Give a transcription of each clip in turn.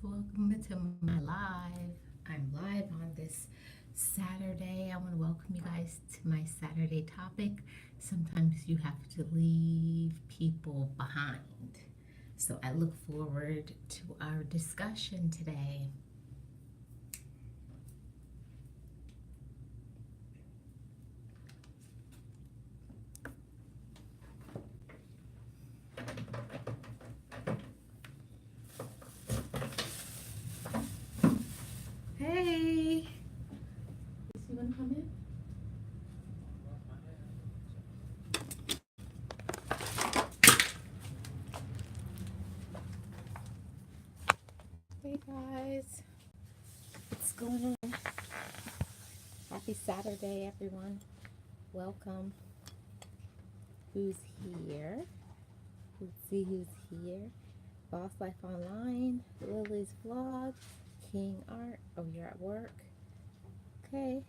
Welcome to my live. I'm live on this Saturday. I want to welcome you guys to my Saturday topic. Sometimes you have to leave people behind. So I look forward to our discussion today. Hey, you want to come in? Hey guys, what's going on? Happy Saturday, everyone. Welcome. Who's here? Let's see who's here. Boss Life Online, Lily's Vlog, King Art. Oh, you're at work? Okay.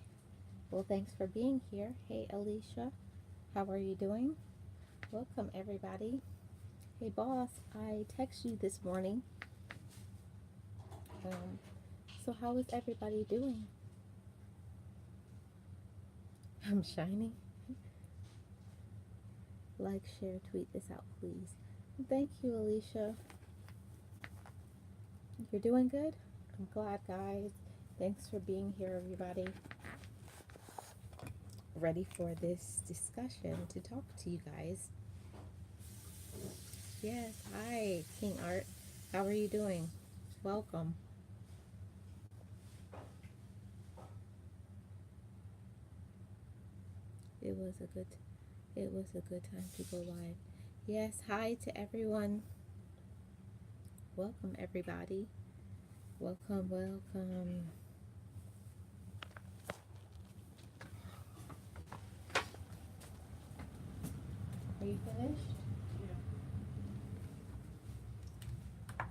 Well, thanks for being here. Hey, Alicia. How are you doing? Welcome, everybody. Hey, boss. I texted you this morning. So how is everybody doing? I'm shining. Like, share, tweet this out, please. Thank you, Alicia. You're doing good? I'm glad, guys. Thanks for being here, everybody. Ready for this discussion to talk to you guys. Yes, hi, King Art. How are you doing? Welcome. It was a good time to go live. Yes, hi to everyone. Welcome, everybody. Welcome, welcome. Are you finished?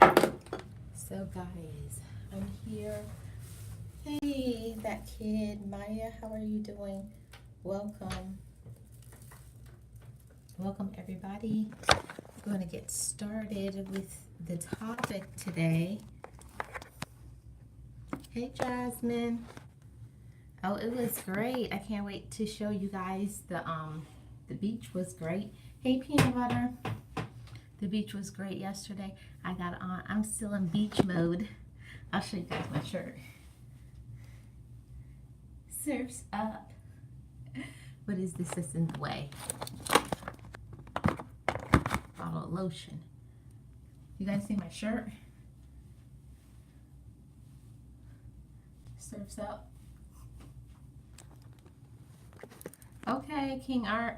Yeah. So guys, I'm here. Hey, that kid, Maya, how are you doing? Welcome. Welcome, everybody. We're going to get started with the topic today. Hey, Jasmine. Oh, it was great. I can't wait to show you guys the beach was great. Hey, peanut butter. The beach was great yesterday. I got on. I'm still in beach mode. I'll show you guys my shirt. Surf's up. What is this that's in the way? Bottle of lotion. You guys see my shirt? Surf's up. Okay, King Art.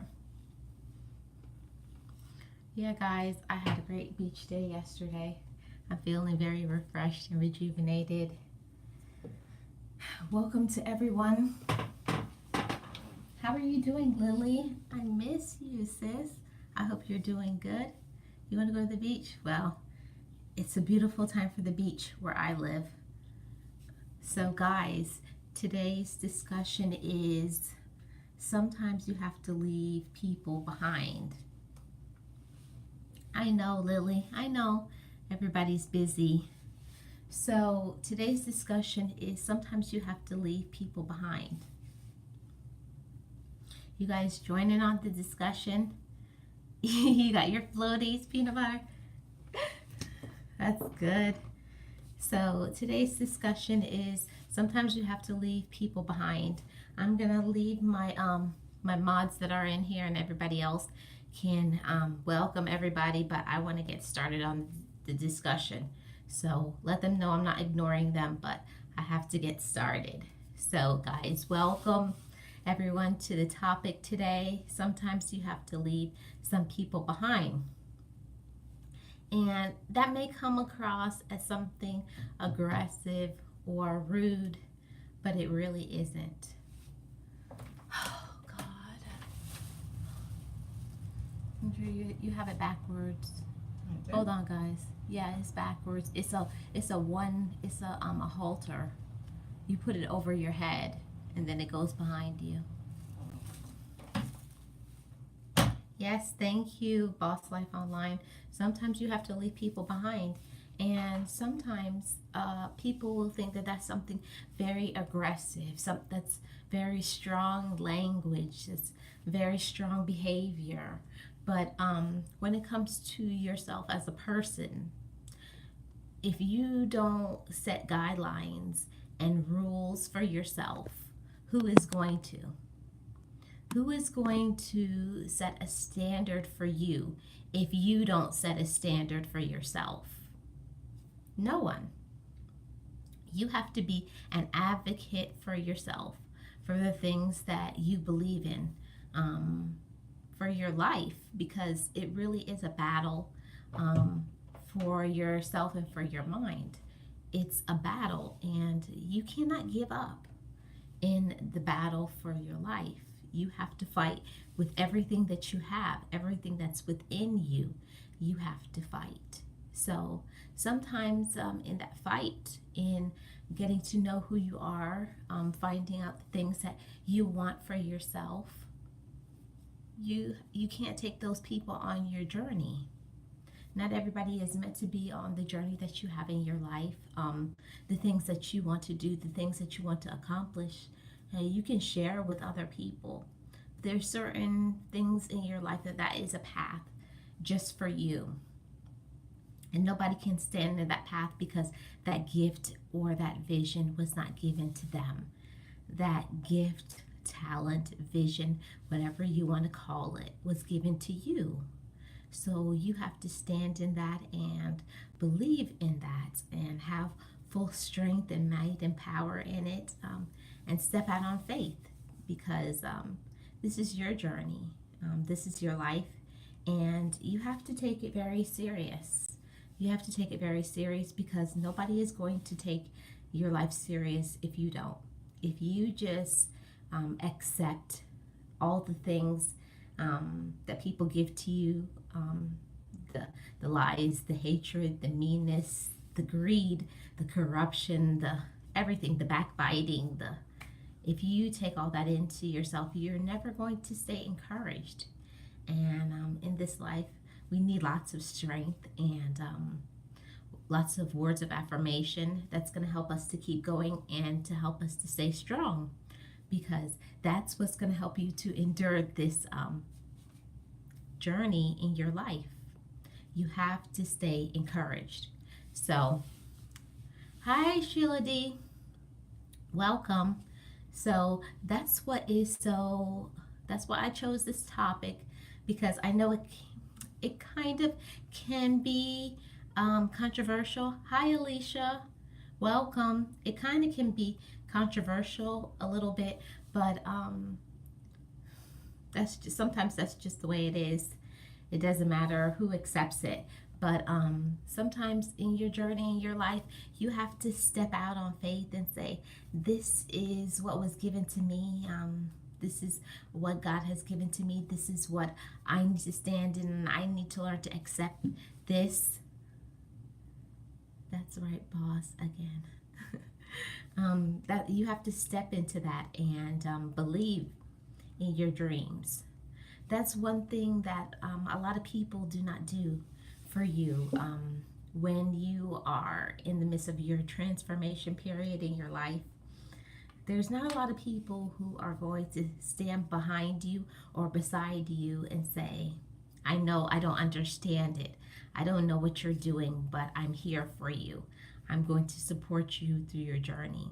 Yeah, guys, I had a great beach day yesterday. I'm feeling very refreshed and rejuvenated. Welcome to everyone. How are you doing, Lily? I miss you, sis. I hope you're doing good. You want to go to the beach? Well, it's a beautiful time for the beach where I live. So, guys, today's discussion is sometimes you have to leave people behind. I know, Lily. I know everybody's busy. So today's discussion is sometimes you have to leave people behind. You guys joining on the discussion? You got your floaties, peanut butter? That's good. So today's discussion is sometimes you have to leave people behind. I'm gonna leave my my mods that are in here, and everybody else can welcome everybody, but I want to get started on the discussion. So let them know I'm not ignoring them, but I have to get started. So guys, welcome everyone to the topic today. Sometimes you have to leave some people behind. And that may come across as something aggressive or rude, but it really isn't. Oh, God. Andrew, you have it backwards. Okay. Hold on, guys. Yeah, it's backwards. It's a halter. You put it over your head, and then it goes behind you. Yes, thank you, Boss Life Online. Sometimes you have to leave people behind. And sometimes people will think that that's something very aggressive, something that's very strong language, that's very strong behavior. But when it comes to yourself as a person, if you don't set guidelines and rules for yourself, who is going to? Who is going to set a standard for you if you don't set a standard for yourself? No one. You have to be an advocate for yourself, for the things that you believe in, for your life, because it really is a battle for yourself and for your mind. It's a battle, and you cannot give up in the battle for your life. You have to fight with everything that you have, everything that's within you. You have to fight. So sometimes in that fight, in getting to know who you are, finding out the things that you want for yourself, you can't take those people on your journey. Not everybody is meant to be on the journey that you have in your life. The things that you want to do, the things that you want to accomplish, you can share with other people. There's certain things in your life that is a path just for you. And nobody can stand in that path because that gift or that vision was not given to them. That gift, talent, vision, whatever you want to call it, was given to you. So you have to stand in that and believe in that and have full strength and might and power in it, and step out on faith, because this is your journey. This is your life, and you have to take it very serious. You have to take it very serious, because nobody is going to take your life serious if you don't. If you just accept all the things that people give to you, the lies, the hatred, the meanness, the greed, the corruption, the everything, the backbiting, if you take all that into yourself, you're never going to stay encouraged. And in this life, we need lots of strength and lots of words of affirmation that's going to help us to keep going and to help us to stay strong, because that's what's going to help you to endure this journey in your life. You have to stay encouraged. So, hi Sheila D. Welcome. So that's why I chose this topic, because I know it kind of can be controversial. Hi Alicia, welcome. It kind of can be controversial a little bit, but sometimes that's just the way it is. It doesn't matter who accepts it. But sometimes in your journey, in your life, you have to step out on faith and say, this is what was given to me. This is what God has given to me. This is what I need to stand in, and I need to learn to accept this. That's right, boss, again. That you have to step into that and believe in your dreams. That's one thing that a lot of people do not do for you when you are in the midst of your transformation period in your life. There's not a lot of people who are going to stand behind you or beside you and say, I know I don't understand it. I don't know what you're doing, but I'm here for you. I'm going to support you through your journey.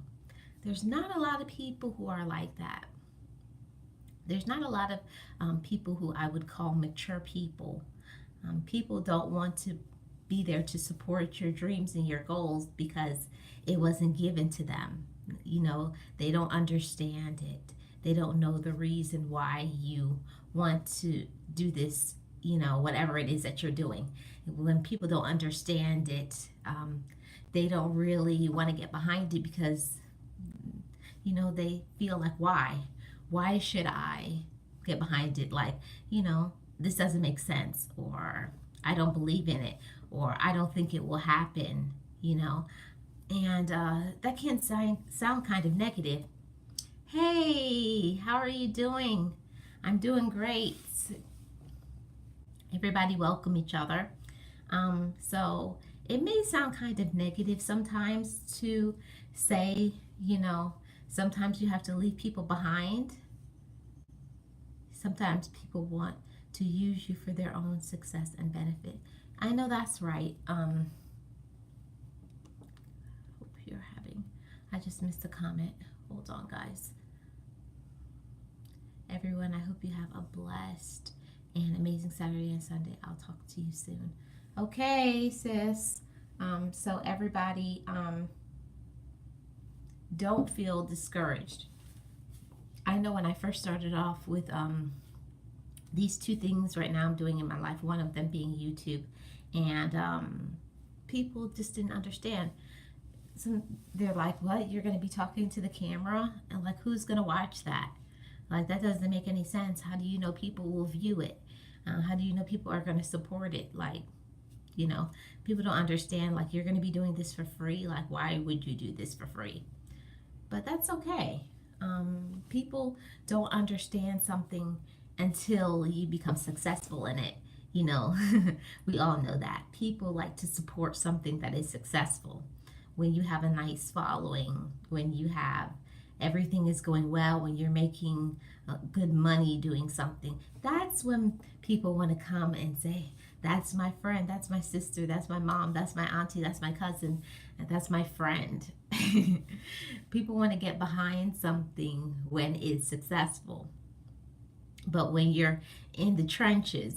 There's not a lot of people who are like that. There's not a lot of people who I would call mature people. People don't want to be there to support your dreams and your goals because it wasn't given to them. You know, they don't understand it. They don't know the reason why you want to do this, whatever it is that you're doing. When people don't understand it, they don't really want to get behind it because, they feel like, why? Why should I get behind it? Like, this doesn't make sense, or I don't believe in it, or I don't think it will happen, and that can sound kind of negative. Hey, how are you doing? I'm doing great. Everybody welcome each other. So It may sound kind of negative sometimes to say, sometimes you have to leave people behind. Sometimes people want to use you for their own success and benefit. I know that's right. Hope you're having, I just missed a comment. Hold on, guys. Everyone, I hope you have a blessed and amazing Saturday and Sunday. I'll talk to you soon. Okay, sis. So everybody, don't feel discouraged. I know when I first started off with these two things right now I'm doing in my life, one of them being YouTube, and people just didn't understand. They're like, what? You're going to be talking to the camera? And like, who's going to watch that? Like, that doesn't make any sense. How do you know people will view it? How do you know people are going to support it? Like, people don't understand, like, you're going to be doing this for free. Like, why would you do this for free? But that's okay. People don't understand something until you become successful in it. We all know that. People like to support something that is successful. When you have a nice following, when you have everything is going well, when you're making good money doing something, that's when people want to come and say, that's my friend, that's my sister, that's my mom, that's my auntie, that's my cousin, and that's my friend. People want to get behind something when it's successful. But when you're in the trenches,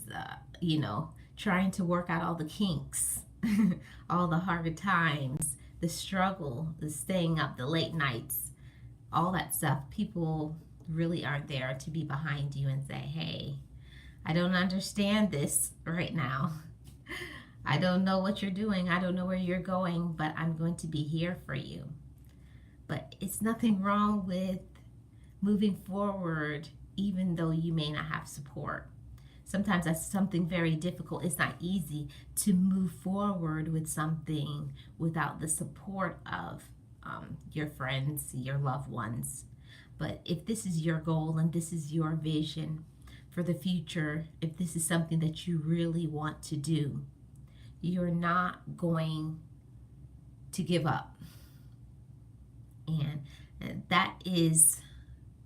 trying to work out all the kinks, all the hard times, the struggle, the staying up, the late nights, all that stuff, people really aren't there to be behind you and say, hey, I don't understand this right now. I don't know what you're doing. I don't know where you're going, but I'm going to be here for you. But it's nothing wrong with moving forward, even though you may not have support. Sometimes that's something very difficult. It's not easy to move forward with something without the support of your friends, your loved ones. But if this is your goal and this is your vision for the future, if this is something that you really want to do, you're not going to give up. And that is,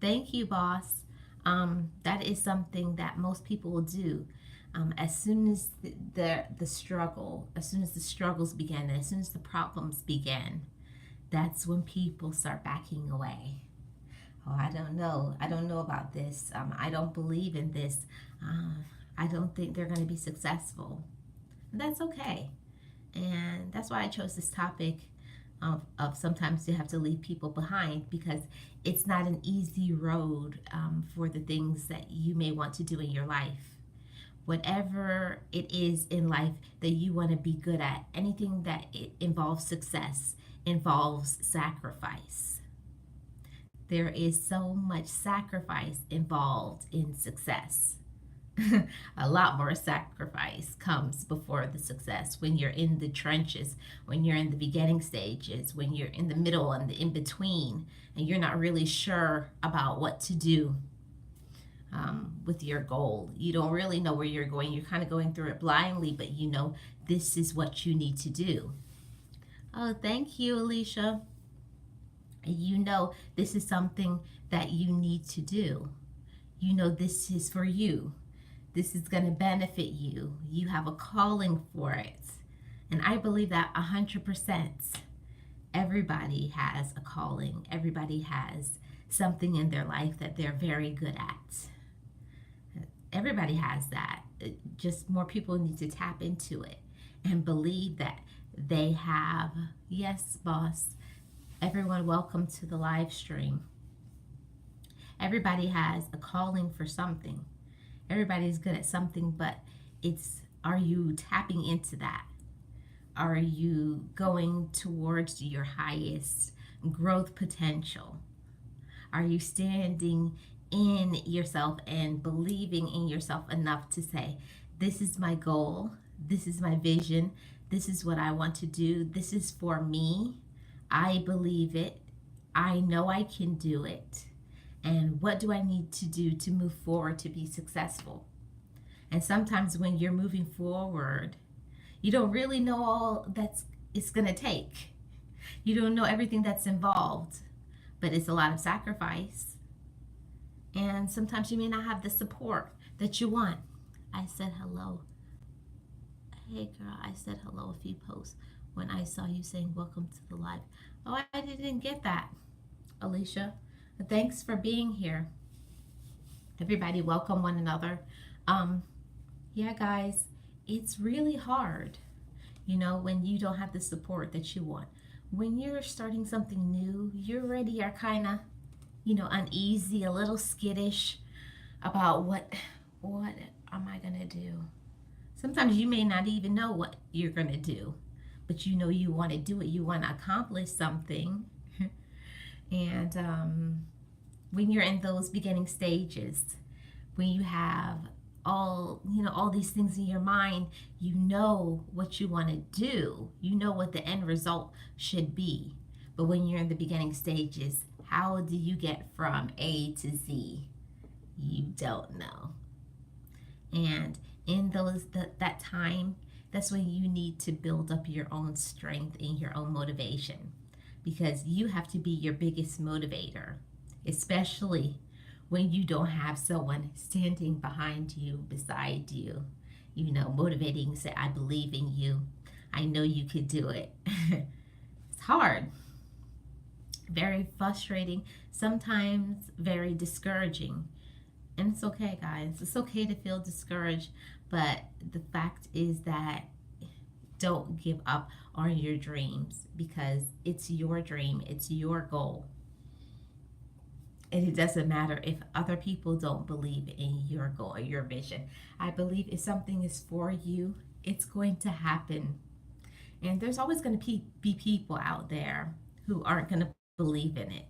thank you, boss. That is something that most people will do. As soon as the struggle, as soon as the struggles begin, as soon as the problems begin, that's when people start backing away. Oh, I don't know. I don't know about this. I don't believe in this. I don't think they're going to be successful. And that's okay. And that's why I chose this topic of sometimes you have to leave people behind, because it's not an easy road for the things that you may want to do in your life. Whatever it is in life that you want to be good at, anything that it involves success, involves sacrifice. There is so much sacrifice involved in success. A lot more sacrifice comes before the success when you're in the trenches, when you're in the beginning stages, when you're in the middle and the in between, and you're not really sure about what to do with your goal. You don't really know where you're going. You're kind of going through it blindly, but you know this is what you need to do. Oh, thank you, Alicia. You know this is something that you need to do. You know this is for you. This is going to benefit you. You have a calling for it. And I believe that 100%. Everybody has a calling. Everybody has something in their life that they're very good at. Everybody has that. Just more people need to tap into it and believe that they have. Yes, boss. Everyone, welcome to the live stream. Everybody has a calling for something. Everybody's good at something, but are you tapping into that? Are you going towards your highest growth potential? Are you standing in yourself and believing in yourself enough to say, this is my goal, this is my vision, this is what I want to do, this is for me, I believe it, I know I can do it, and what do I need to do to move forward to be successful? And sometimes when you're moving forward, You don't really know all that's it's going to take. You don't know everything that's involved, but it's a lot of sacrifice. And sometimes you may not have the support that you want. I said hello. Hey girl, I said hello a few posts when I saw you saying welcome to the live. Oh, I didn't get that, Alicia. But thanks for being here. Everybody welcome one another. Yeah, guys, it's really hard, when you don't have the support that you want. When you're starting something new, you already are kind of, uneasy, a little skittish about what am I gonna do? Sometimes you may not even know what you're gonna do, but you want to do it. You want to accomplish something. And when you're in those beginning stages, when you have all these things in your mind, you know what you want to do, you know what the end result should be. But when you're in the beginning stages, how do you get from A to Z? You don't know. And in that time, that's when you need to build up your own strength and your own motivation, because you have to be your biggest motivator, especially when you don't have someone standing behind you, beside you, motivating, say, I believe in you. I know you could do it. It's hard, very frustrating, sometimes very discouraging. And it's okay, guys. It's okay to feel discouraged, but the fact is that don't give up on your dreams, because it's your dream, it's your goal. And it doesn't matter if other people don't believe in your goal or your vision. I believe if something is for you, it's going to happen. And there's always going to be people out there who aren't going to believe in it.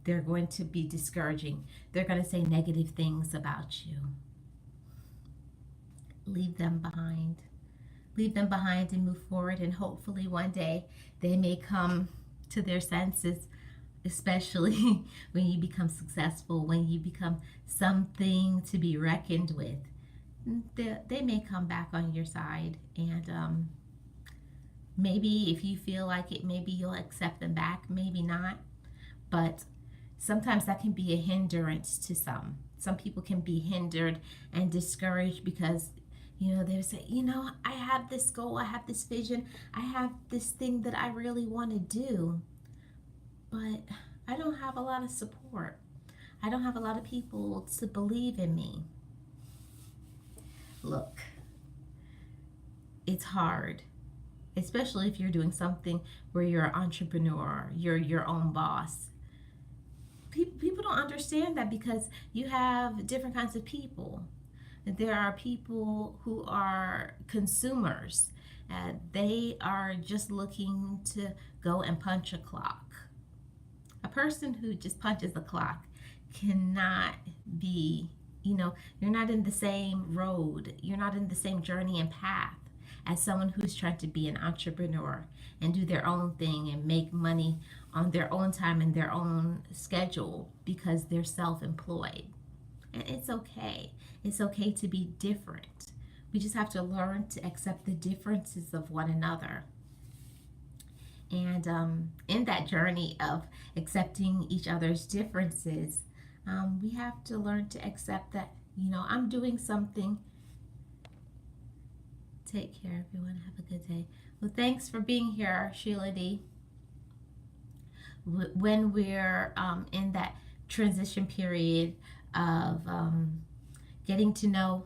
They're going to be discouraging. They're going to say negative things about you. Leave them behind. Leave them behind and move forward. And hopefully one day they may come to their senses, especially when you become successful, when you become something to be reckoned with. They may come back on your side, and maybe if you feel like it, maybe you'll accept them back, maybe not. But sometimes that can be a hindrance to some. Some people can be hindered and discouraged because, they say, I have this goal, I have this vision, I have this thing that I really want to do, but I don't have a lot of support. I don't have a lot of people to believe in me. Look, it's hard, especially if you're doing something where you're an entrepreneur, you're your own boss. People don't understand that, because you have different kinds of people. There are people who are consumers. They are just looking to go and punch a clock. A person who just punches a clock cannot be, you're not in the same road. You're not in the same journey and path as someone who's trying to be an entrepreneur and do their own thing and make money on their own time and their own schedule, because they're self-employed. And it's okay. It's okay to be different. We just have to learn to accept the differences of one another. And in that journey of accepting each other's differences, we have to learn to accept that, I'm doing something. Take care, everyone. Have a good day. Well, thanks for being here, Sheila D. When we're in that transition period of getting to know,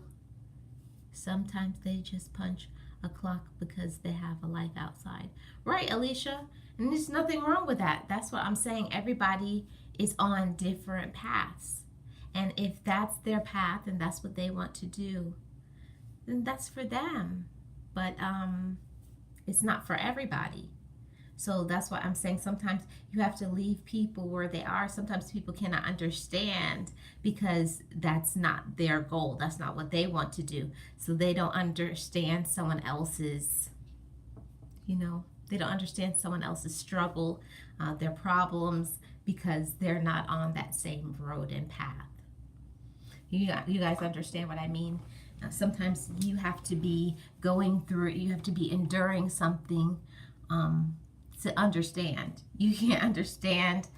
sometimes they just punch a clock because they have a life outside. Right, Alicia? And there's nothing wrong with that. That's what I'm saying. Everybody is on different paths. And if that's their path and that's what they want to do, then that's for them. But it's not for everybody. So that's why I'm saying sometimes you have to leave people where they are. Sometimes people cannot understand because that's not their goal. That's not what they want to do. So they don't understand someone else's, they don't understand someone else's struggle, their problems, because they're not on that same road and path. You guys understand what I mean? Sometimes you have to be going through it, you have to be enduring something to understand. You can't understand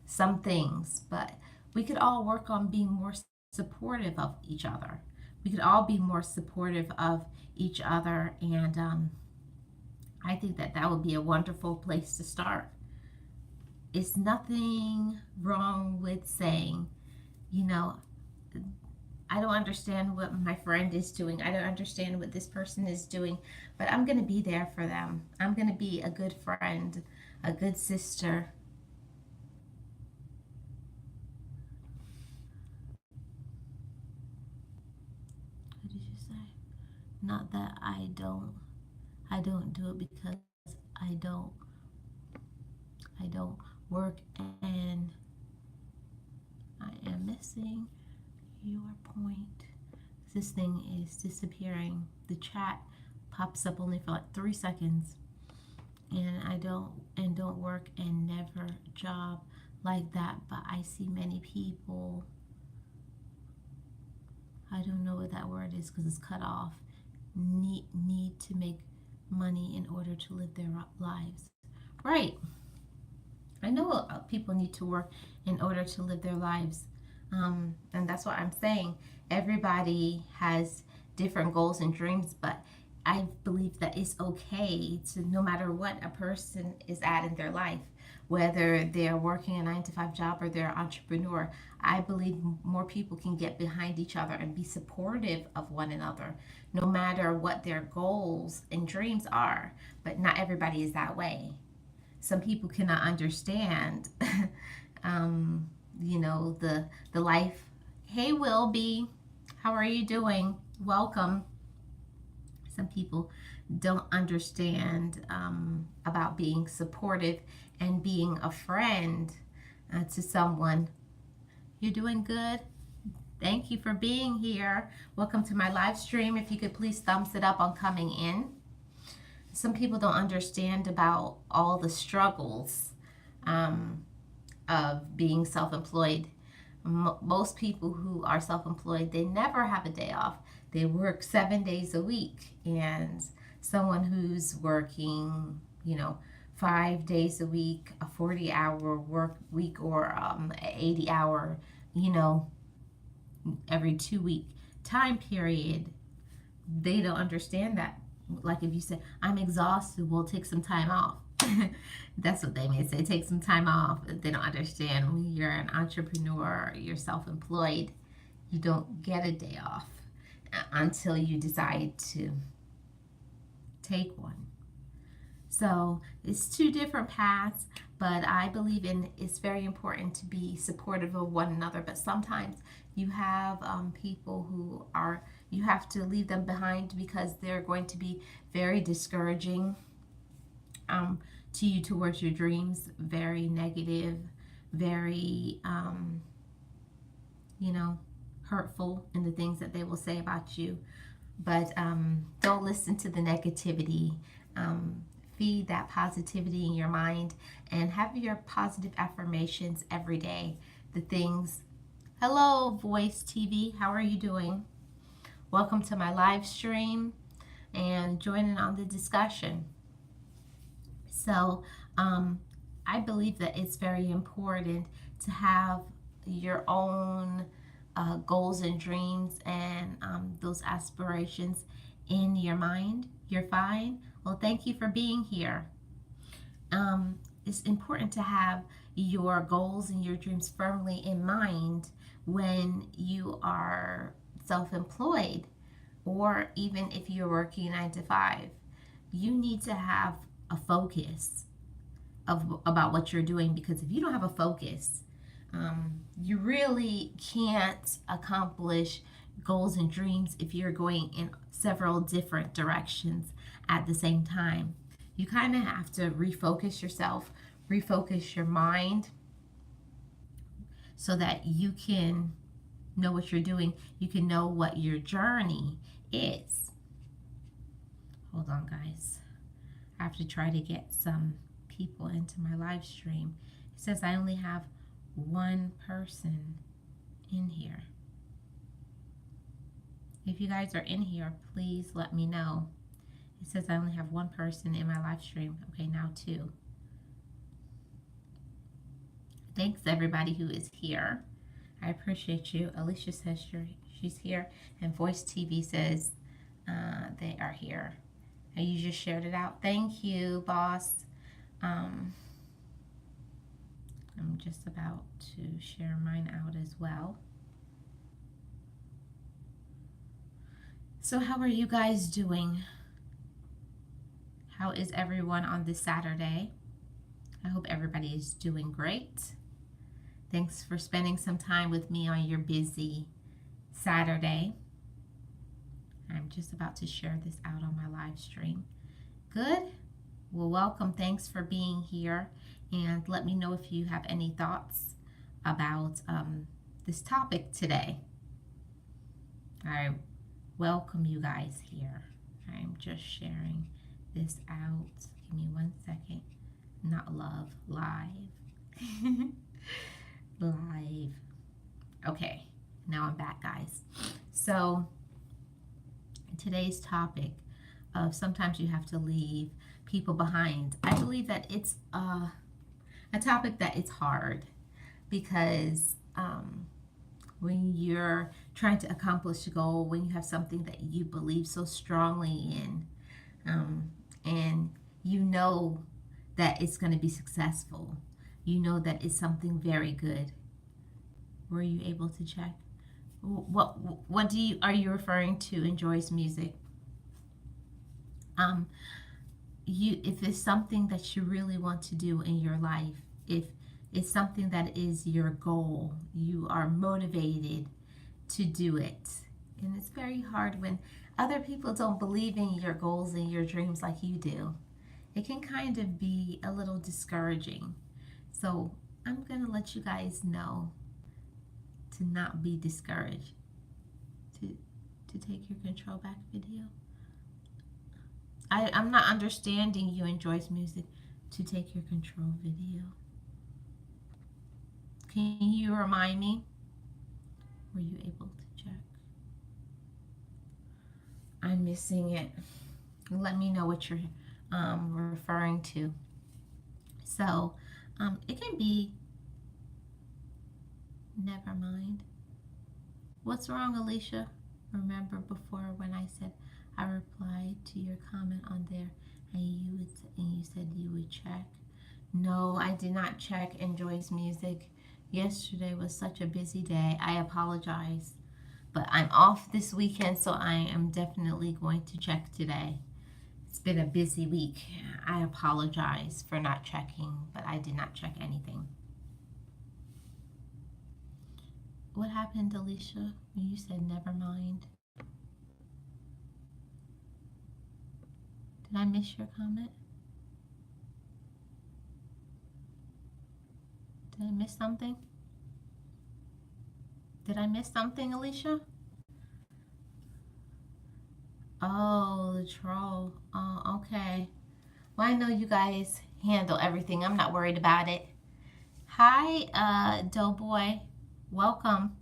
some things, but we could all work on being more supportive of each other. We could all be more supportive of each other, and I think that that would be a wonderful place to start. It's nothing wrong with saying, you know, I don't understand what my friend is doing. I don't understand what this person is doing, but I'm going to be there for them. I'm going to be a good friend, a good sister. What did you say? Not that I don't do it because I don't I don't work, and I am missing your point. This thing is disappearing. The chat pops up only for like 3 seconds, and I don't work and never job like that. But I see many people. I don't know what that word is because it's cut off. Need to make money in order to live their lives. Right. I know people need to work in order to live their lives. And that's what I'm saying. Everybody has different goals and dreams, but I believe that it's okay to, no matter what a person is at in their life, whether they're working a 9 to 5 job or they're an entrepreneur, I believe more people can get behind each other and be supportive of one another, no matter what their goals and dreams are. But not everybody is that way. Some people cannot understand the life. Hey, Wilby, how are you doing? Welcome. Some people don't understand about being supportive and being a friend to someone. You're doing good. Thank you for being here. Welcome to my live stream. If you could please thumbs it up on coming in. Some people don't understand about all the struggles of being self-employed. Most people who are self-employed, they never have a day off. They work 7 days a week. And someone who's working, 5 days a week, a 40-hour work week, or an 80-hour, every 2 week time period, they don't understand that. Like if you say, I'm exhausted, well, take some time off. That's what they may say, take some time off. They don't understand when you're an entrepreneur, you're self-employed, you don't get a day off until you decide to take one. So it's two different paths, but I believe it's very important to be supportive of one another. But sometimes you have people who you have to leave them behind because they're going to be very discouraging to you towards your dreams, very negative, very, hurtful in the things that they will say about you. But don't listen to the negativity. Feed that positivity in your mind and have your positive affirmations every day. The things. Hello, Voice TV. How are you doing? Welcome to my live stream and joining on the discussion. So, I believe that it's very important to have your own goals and dreams and those aspirations in your mind. You're fine. Well, thank you for being here. It's important to have your goals and your dreams firmly in mind when you are self-employed, or even if you're working 9 to 5. You need to have a focus about what you're doing, because if you don't have a focus, you really can't accomplish goals and dreams if you're going in several different directions at the same time. You kind of have to refocus yourself, refocus your mind so that you can know what you're doing. You can know what your journey is. Hold on, guys. I have to try to get some people into my live stream. It says I only have one person in here. If you guys are in here, please let me know. It says I only have one person in my live stream. Okay, now two. Thanks everybody who is here. I appreciate you. Alicia says she's here. And Voice TV says they are here. And you just shared it out. Thank you, boss. I'm just about to share mine out as well. So how are you guys doing? How is everyone on this Saturday? I hope everybody is doing great. Thanks for spending some time with me on your busy Saturday. I'm just about to share this out on my live stream. Good. Well, welcome. Thanks for being here. And let me know if you have any thoughts about this topic today. I welcome you guys here. I'm just sharing this out. Give me 1 second. Not love, live. Live. Okay, now I'm back, guys. So today's topic of sometimes you have to leave people behind. I believe that it's a topic that it's hard because when you're trying to accomplish a goal, when you have something that you believe so strongly in, and you know that it's going to be successful, you know that it's something very good. Were you able to check? What are you referring to in Joy's music? If it's something that you really want to do in your life, if it's something that is your goal, you are motivated to do it. And it's very hard when other people don't believe in your goals and your dreams like you do. It can kind of be a little discouraging. So I'm going to let you guys know to not be discouraged. To take your control back video. I'm not understanding you in Joy's music. To take your control video. Can you remind me? Were you able to check? I'm missing it. Let me know what you're referring to. So it can be, never mind. What's wrong, Alicia? Remember before when I said I replied to your comment on there and you said you would check? No, I did not check Enjoy's music. Yesterday was such a busy day. I apologize. But I'm off this weekend, so I am definitely going to check today. It's been a busy week. I apologize for not checking, but I did not check anything. What happened, Alicia, when you said never mind? Did I miss your comment? Did I miss something? Did I miss something, Alicia? Oh, the troll. Oh, okay. Well, I know you guys handle everything. I'm not worried about it. Hi, Doughboy. Welcome.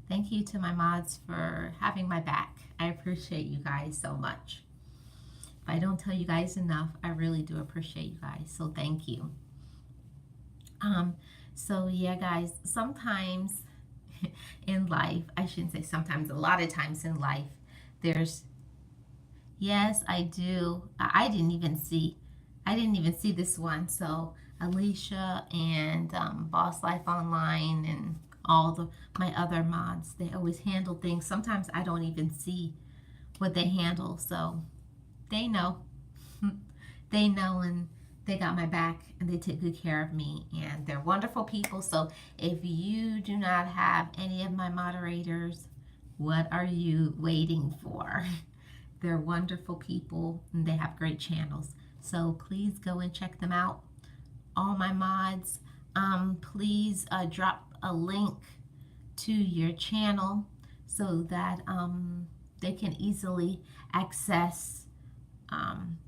Thank you to my mods for having my back. I appreciate you guys so much. If I don't tell you guys enough, I really do appreciate you guys. So thank you. So yeah, guys, sometimes in life, I shouldn't say sometimes, a lot of times in life, yes, I do. I didn't even see this one. So Alicia and Boss Life Online and all my other mods, they always handle things. Sometimes I don't even see what they handle. So they know. They know, and they got my back, and they take good care of me, and they're wonderful people. So if you do not have any of my moderators, what are you waiting for? They're wonderful people, and they have great channels. So please go and check them out. All my mods, please drop a link to your channel so that they can easily access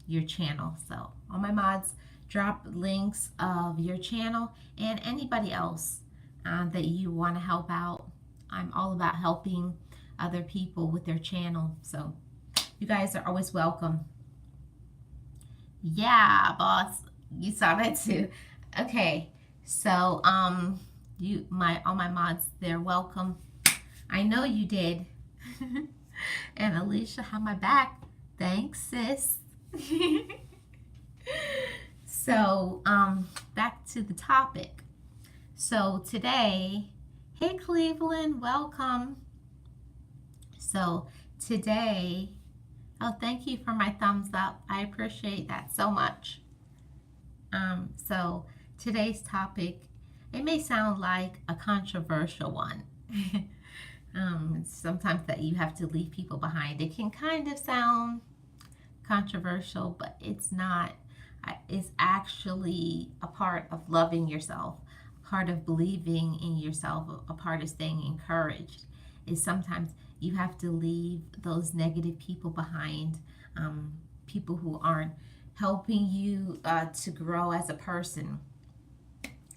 your channel. So all my mods, drop links of your channel and anybody else that you want to help out. I'm all about helping other people with their channel. So you guys are always welcome. Yeah, boss. You saw that too. Okay. So all my mods, they're welcome. I know you did. And Alicia had my back. Thanks, sis. So, back to the topic. So today, hey Cleveland, welcome. So today, oh, thank you for my thumbs up. I appreciate that so much. So today's topic, it may sound like a controversial one. Sometimes that you have to leave people behind. It can kind of sound controversial, but it's not. It's actually a part of loving yourself, a part of believing in yourself, a part of staying encouraged. Is sometimes you have to leave those negative people behind, people who aren't helping you to grow as a person.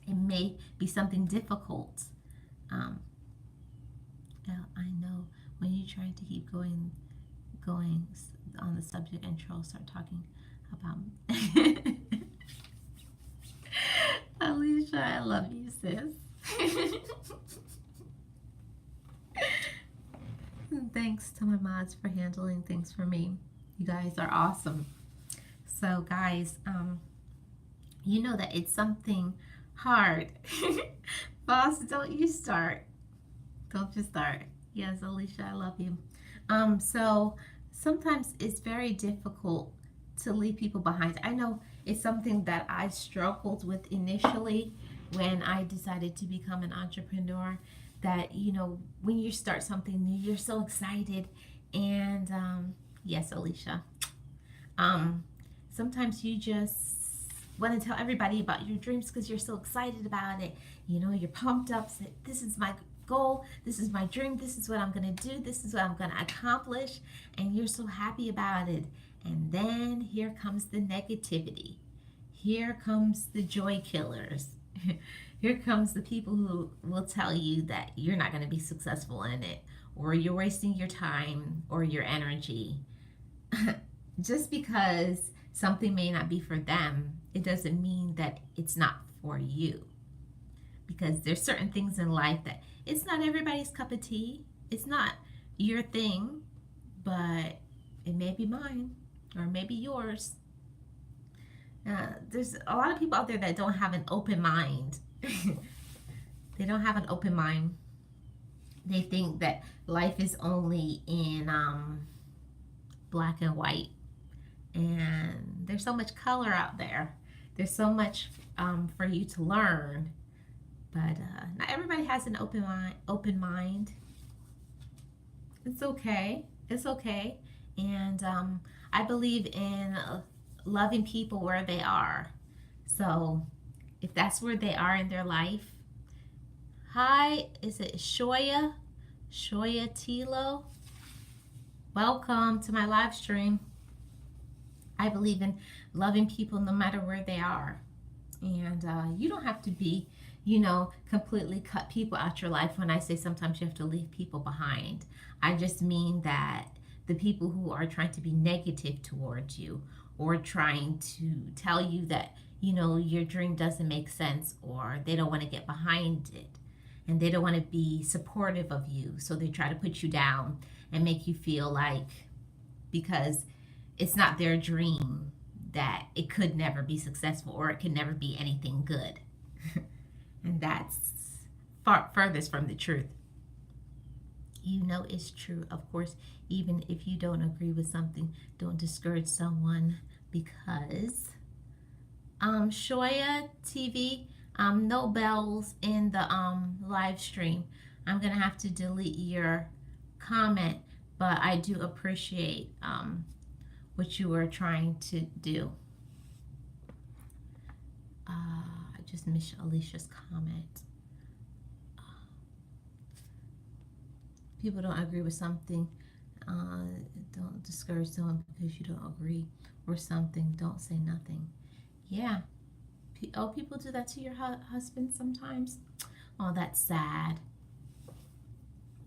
It may be something difficult. I know when you try to keep going on the subject and Charles start talking about Alicia, I love you, sis. Thanks to my mods for handling things for me. You guys are awesome. So guys, you know that it's something hard. Boss, don't you start. Don't you start. Yes, Alicia, I love you. So sometimes it's very difficult to leave people behind. I know it's something that I struggled with initially when I decided to become an entrepreneur. That, you know, when you start something new, you're so excited. And yes, Alicia. Sometimes you just want to tell everybody about your dreams because you're so excited about it. You know, you're pumped up. Say, this is my goal. This is my dream. This is what I'm going to do. This is what I'm going to accomplish. And you're so happy about it. And then here comes the negativity. Here comes the joy killers. Here comes the people who will tell you that you're not going to be successful in it, or you're wasting your time or your energy. Just because something may not be for them, it doesn't mean that it's not for you. Because there's certain things in life that it's not everybody's cup of tea. It's not your thing, but it may be mine or maybe yours. There's a lot of people out there that don't have an open mind. They don't have an open mind. They think that life is only in black and white. And there's so much color out there. There's so much for you to learn. But not everybody has an open mind. It's okay. It's okay. And I believe in loving people where they are. So if that's where they are in their life. Hi, is it Shoya? Shoya Tilo? Welcome to my live stream. I believe in loving people no matter where they are. And you don't have to be, you know, completely cut people out your life. When I say sometimes you have to leave people behind, I just mean that the people who are trying to be negative towards you or trying to tell you that, you know, your dream doesn't make sense, or they don't want to get behind it and they don't want to be supportive of you. So they try to put you down and make you feel like because it's not their dream that it could never be successful or it can never be anything good. And that's furthest from the truth. You know it's true. Of course, even if you don't agree with something, don't discourage someone because Shoya TV, no bells in the live stream. I'm gonna have to delete your comment, but I do appreciate what you were trying to do. I just missed Alicia's comment. People don't agree with something. Don't discourage someone because you don't agree with something. Don't say nothing. Yeah. Oh, people do that to your husband sometimes. Oh, that's sad.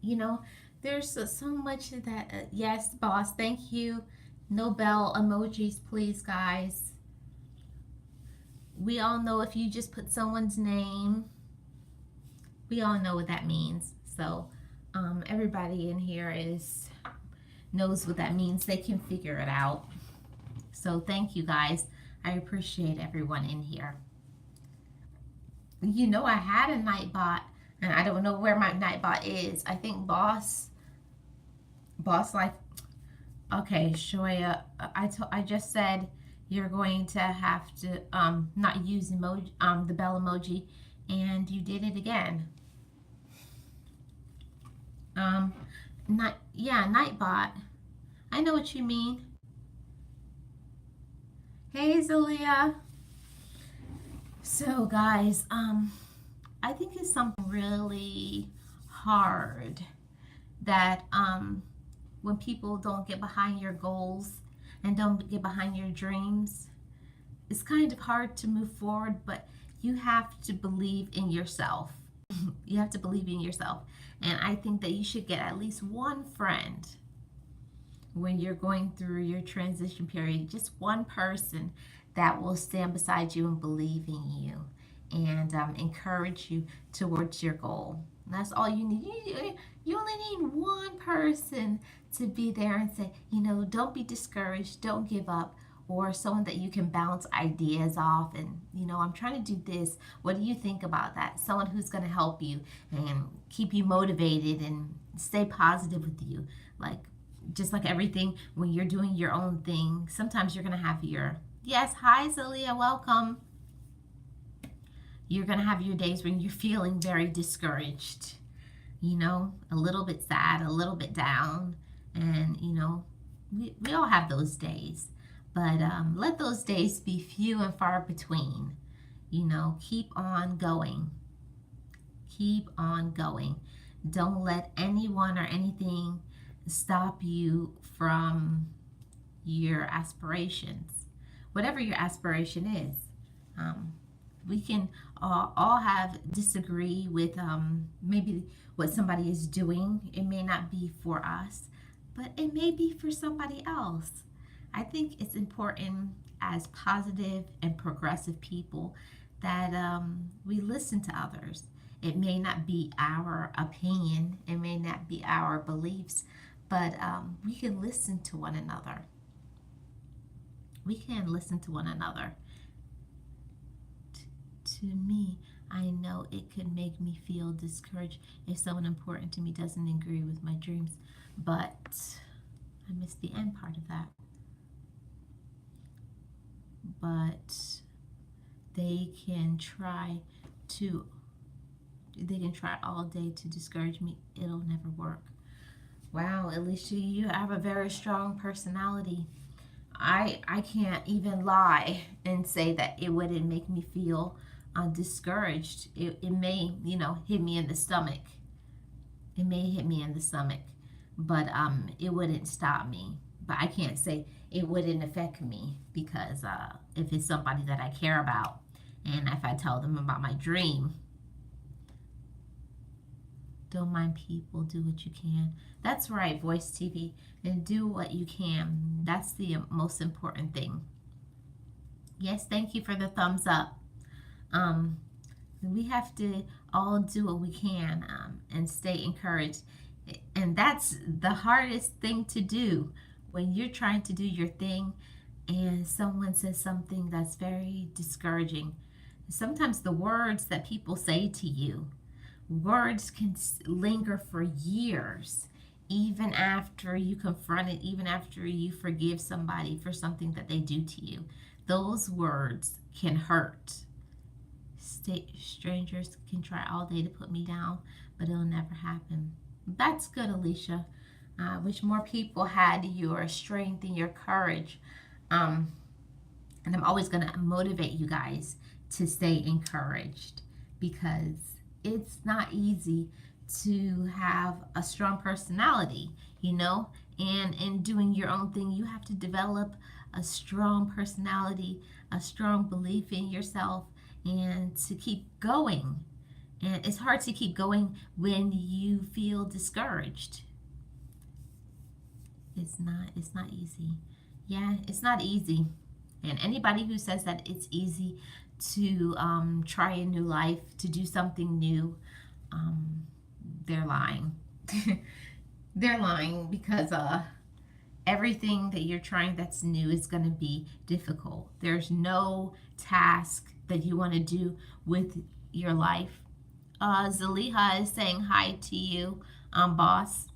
You know, There's so much that, yes, boss, thank you. No bell emojis, please, guys. We all know if you just put someone's name, we all know what that means. So, everybody in here knows what that means. They can figure it out. So, thank you, guys. I appreciate everyone in here. You know, I had a Nightbot, and I don't know where my Nightbot is. I think Boss Life. Okay, Shoya, I just said you're going to have to not use emoji the bell emoji, and you did it again. Nightbot. I know what you mean. Hey, Zalia. So, guys, I think it's something really hard that when people don't get behind your goals and don't get behind your dreams, it's kind of hard to move forward, but you have to believe in yourself. You have to believe in yourself. And I think that you should get at least one friend when you're going through your transition period, just one person that will stand beside you and believe in you and encourage you towards your goal. And that's all you need. You only need one person to be there and say, don't be discouraged, don't give up, or someone that you can bounce ideas off and, I'm trying to do this. What do you think about that? Someone who's going to help you and keep you motivated and stay positive with you. Just like everything, when you're doing your own thing, sometimes you're going to have yes, hi, Zalia, welcome. You're going to have your days when you're feeling very discouraged, a little bit sad, a little bit down. And, we all have those days. But let those days be few and far between. Keep on going. Keep on going. Don't let anyone or anything stop you from your aspirations. Whatever your aspiration is. We can all have disagree with maybe what somebody is doing. It may not be for us, but it may be for somebody else. I think it's important as positive and progressive people that we listen to others. It may not be our opinion, it may not be our beliefs, but we can listen to one another. We can listen to one another. To me, I know it could make me feel discouraged if someone important to me doesn't agree with my dreams, but I missed the end part of that. But they can try all day to discourage me. It'll never work. Wow, Alicia, you have a very strong personality. I can't even lie and say that it wouldn't make me feel discouraged. It may, hit me in the stomach. It may hit me in the stomach, but it wouldn't stop me. But I can't say it wouldn't affect me because if it's somebody that I care about and if I tell them about my dream, don't mind people, do what you can. That's right, Voice TV, and do what you can. That's the most important thing. Yes, thank you for the thumbs up. We have to all do what we can and stay encouraged. And that's the hardest thing to do when you're trying to do your thing and someone says something that's very discouraging. Sometimes the words that people say to you, words can linger for years, even after you confront it, even after you forgive somebody for something that they do to you. Those words can hurt. Strangers can try all day to put me down, but it'll never happen. That's good, Alicia. I wish more people had your strength and your courage. And I'm always going to motivate you guys to stay encouraged because it's not easy to have a strong personality, and in doing your own thing, you have to develop a strong personality, a strong belief in yourself, and to keep going. And it's hard to keep going when you feel discouraged. It's not easy. Yeah, it's not easy. And anybody who says that it's easy to try a new life, to do something new, um, they're lying. They're lying because everything that you're trying that's new is going to be difficult. There's no task that you want to do with your life. Zaliha is saying hi to you, boss.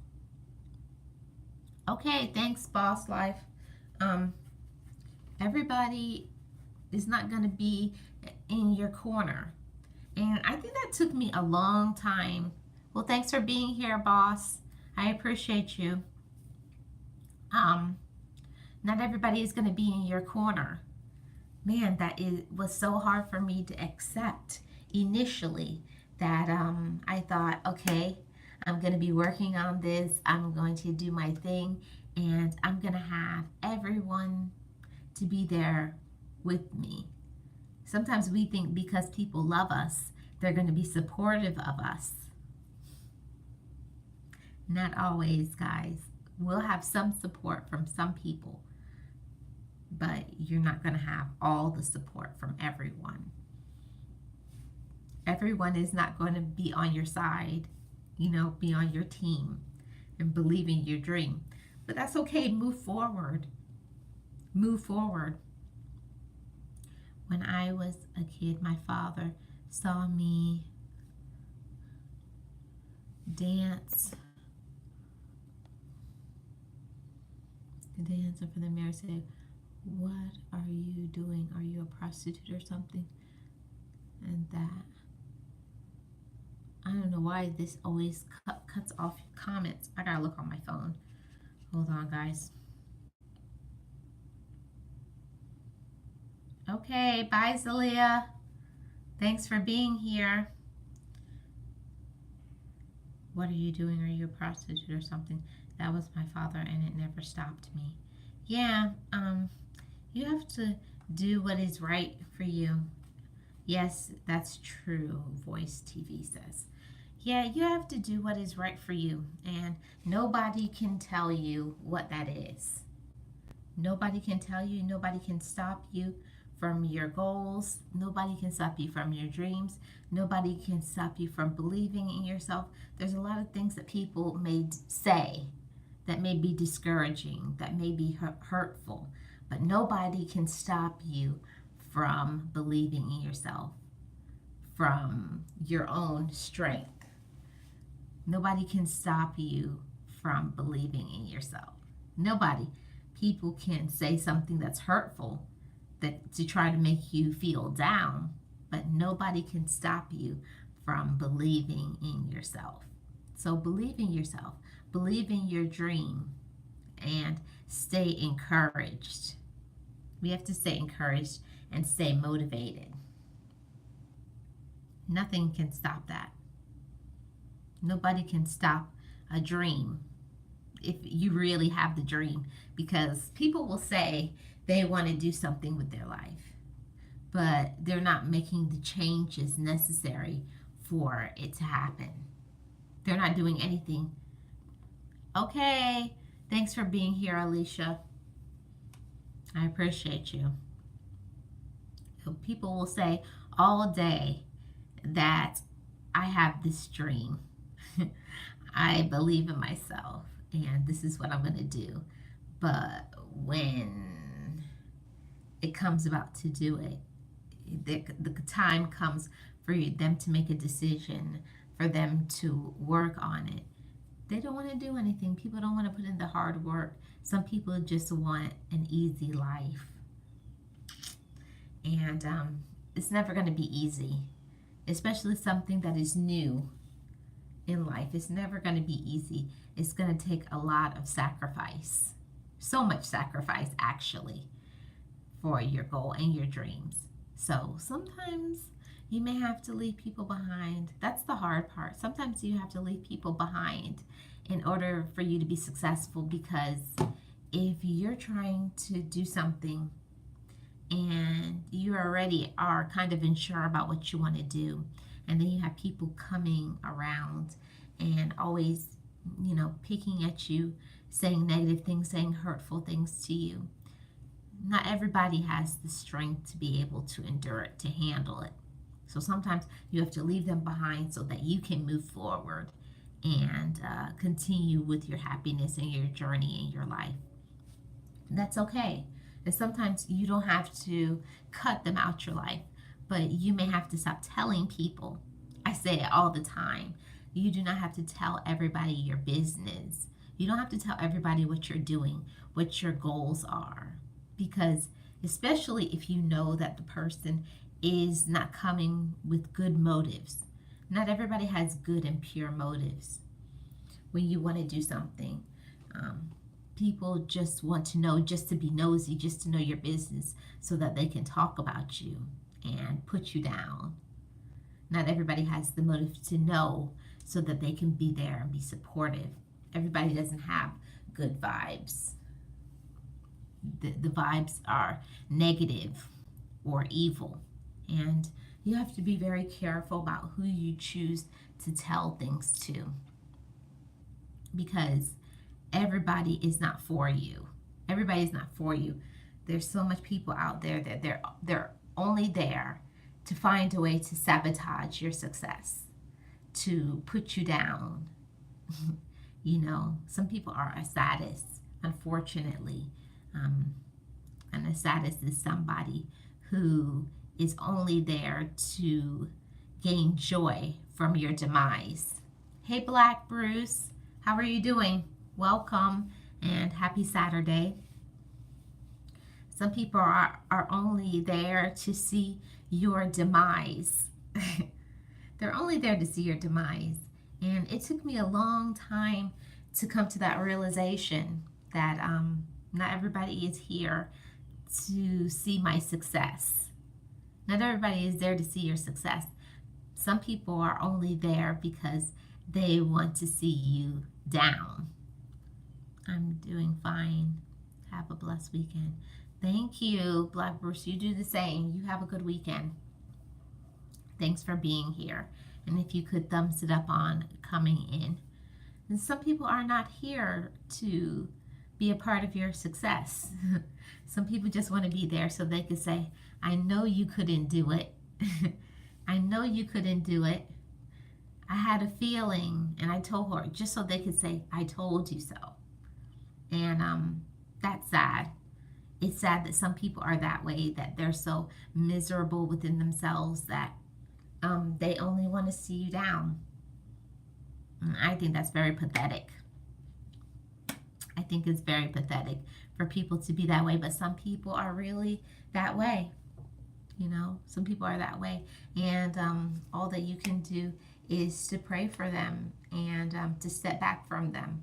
Okay, thanks, boss life. Um, everybody is not going to be in your corner. And I think that took me a long time. Well, thanks for being here, boss. I appreciate you. Um, Not everybody is going to be in your corner. Man, was so hard for me to accept initially that I thought, okay, I'm going to be working on this. I'm going to do my thing, and I'm going to have everyone to be there with me. Sometimes we think because people love us, they're going to be supportive of us. Not always, guys. We'll have some support from some people, but you're not going to have all the support from everyone. Everyone is not going to be on your side, be on your team and believe in your dream. But that's okay. Move forward. Move forward. When I was a kid, my father saw me dance in front of the mirror, say, "What are you doing? Are you a prostitute or something?" And that, I don't know why this always cuts off comments. I gotta look on my phone. Hold on, guys. Okay, bye, Zalia. Thanks for being here. What are you doing? Are you a prostitute or something? That was my father, and it never stopped me. Yeah, you have to do what is right for you. Yes, that's true, Voice TV says. Yeah, you have to do what is right for you, and nobody can tell you what that is. Nobody can tell you, nobody can stop you from your goals. Nobody can stop you from your dreams. Nobody can stop you from believing in yourself. There's a lot of things that people may say that may be discouraging, that may be hurtful, but nobody can stop you from believing in yourself, from your own strength. Nobody can stop you from believing in yourself. Nobody. People can say something that's hurtful, that to try to make you feel down, but nobody can stop you from believing in yourself. So believe in yourself, believe in your dream, and stay encouraged. We have to stay encouraged and stay motivated. Nothing can stop that. Nobody can stop a dream if you really have the dream, because people will say they want to do something with their life, but they're not making the changes necessary for it to happen. They're not doing anything. Okay, thanks for being here, Alicia. I appreciate you. People will say all day that I have this dream. I believe in myself, and this is what I'm going to do. But when it comes about to do it, the time comes for them to make a decision, for them to work on it. They don't want to do anything. People don't want to put in the hard work. Some people just want an easy life. And it's never going to be easy, especially something that is new in life. It's never going to be easy. It's going to take a lot of sacrifice. So much sacrifice, actually, for your goal and your dreams. So sometimes you may have to leave people behind. That's the hard part. Sometimes you have to leave people behind in order for you to be successful, because if you're trying to do something and you already are kind of unsure about what you want to do, and then you have people coming around and always, picking at you, saying negative things, saying hurtful things to you. Not everybody has the strength to be able to endure it, to handle it. So sometimes you have to leave them behind so that you can move forward and continue with your happiness and your journey in your life. That's okay. And sometimes you don't have to cut them out your life, but you may have to stop telling people. I say it all the time. You do not have to tell everybody your business. You don't have to tell everybody what you're doing, what your goals are. Because especially if you know that the person is not coming with good motives. Not everybody has good and pure motives when you want to do something. People just want to know, just to be nosy, just to know your business so that they can talk about you and put you down. Not everybody has the motive to know so that they can be there and be supportive. Everybody doesn't have good vibes. The vibes are negative or evil. And you have to be very careful about who you choose to tell things to. Because everybody is not for you. Everybody is not for you. There's so much people out there that they're only there to find a way to sabotage your success, to put you down. You know, some people are a sadist, unfortunately. And a sadist is somebody who is only there to gain joy from your demise. Hey, Black Bruce, how are you doing? Welcome and happy Saturday. Some people are only there to see your demise. They're only there to see your demise. And it took me a long time to come to that realization that not everybody is here to see my success. Not everybody is there to see your success. Some people are only there because they want to see you down. I'm doing fine. Have a blessed weekend. Thank you, Black Bruce. You do the same. You have a good weekend. Thanks for being here. And if you could thumbs it up on coming in. And some people are not here to be a part of your success. Some people just want to be there so they could say, I know you couldn't do it. I know you couldn't do it. I had a feeling and I told her, just so they could say, I told you so. And that's sad. It's sad that some people are that way, that they're so miserable within themselves that they only want to see you down. And I think that's very pathetic. I think it's very pathetic for people to be that way, but some people are really that way. You know, some people are that way. And all that you can do is to pray for them and to step back from them.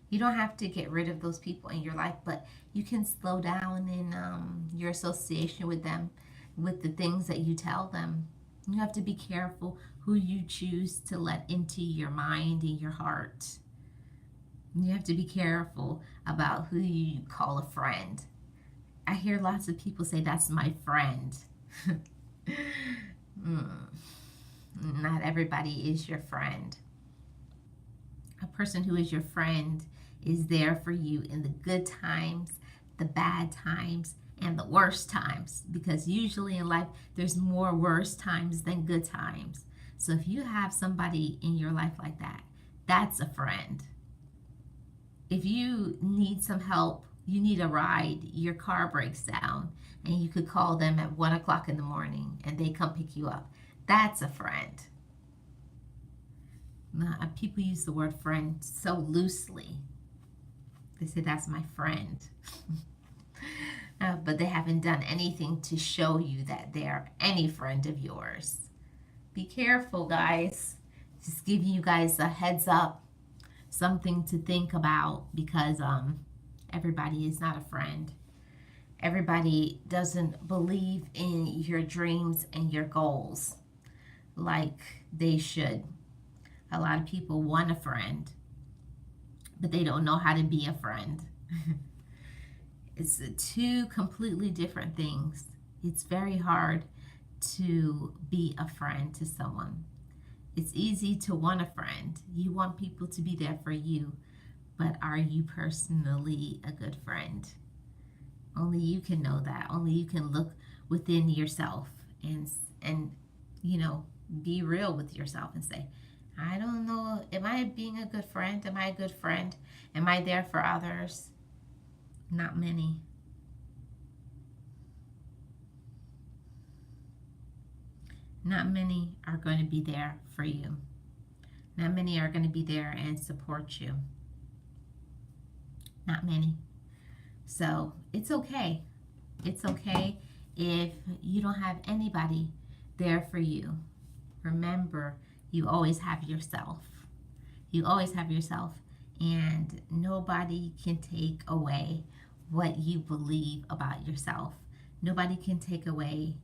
You don't have to get rid of those people in your life, but you can slow down in your association with them, with the things that you tell them. You have to be careful who you choose to let into your mind and your heart. You have to be careful about who you call a friend. I hear lots of people say, that's my friend. Not everybody is your friend. A person who is your friend is there for you in the good times, the bad times, and the worst times. Because usually in life, there's more worse times than good times. So if you have somebody in your life like that, that's a friend. If you need some help, you need a ride, your car breaks down, and you could call them at 1 o'clock in the morning and they come pick you up. That's a friend. People use the word friend so loosely. They say, that's my friend. But they haven't done anything to show you that they're any friend of yours. Be careful, guys. Just giving you guys a heads up, something to think about, because everybody is not a friend. Everybody doesn't believe in your dreams and your goals like they should. A lot of people want a friend, but they don't know how to be a friend. It's two completely different things. It's very hard to be a friend to someone. It's easy to want a friend. You want people to be there for you, but are you personally a good friend? Only you can know that. Only you can look within yourself and you know, be real with yourself and say, I don't know, am I being a good friend? Am I a good friend? Am I there for others? Not many. Not many are going to be there for you. Not many are going to be there and support you. Not many. So it's okay. It's okay if you don't have anybody there for you. Remember, you always have yourself. You always have yourself, and nobody can take away what you believe about yourself. Nobody can take away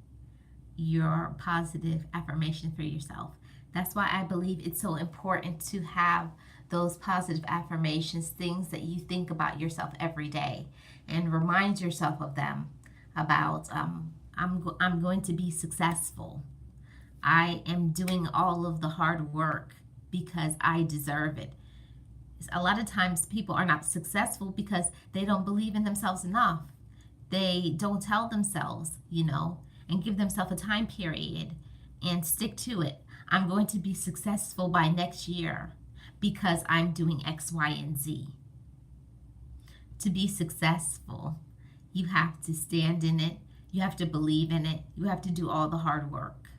your positive affirmation for yourself. That's why I believe it's so important to have those positive affirmations, things that you think about yourself every day, and remind yourself of them. About I'm going to be successful. I am doing all of the hard work because I deserve it. A lot of times people are not successful because they don't believe in themselves enough. They don't tell themselves, you know, and give themselves a time period and stick to it. I'm going to be successful by next year because I'm doing X, Y, and Z. To be successful, you have to stand in it. You have to believe in it. You have to do all the hard work.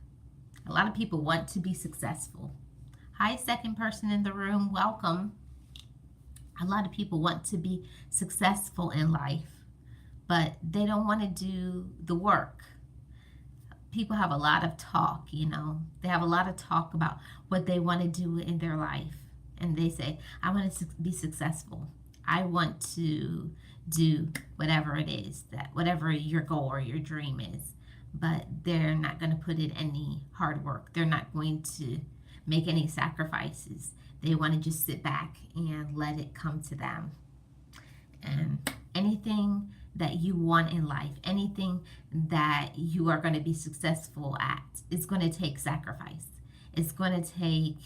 A lot of people want to be successful. Hi, second person in the room. Welcome. A lot of people want to be successful in life, but they don't want to do the work. People have a lot of talk, you know. They have a lot of talk about what they want to do in their life. And they say, I want to be successful. I want to do whatever it is, that whatever your goal or your dream is. But they're not going to put in any hard work. They're not going to make any sacrifices. They want to just sit back and let it come to them. And anything that you want in life, anything that you are going to be successful at, is going to take sacrifice. It's going to take,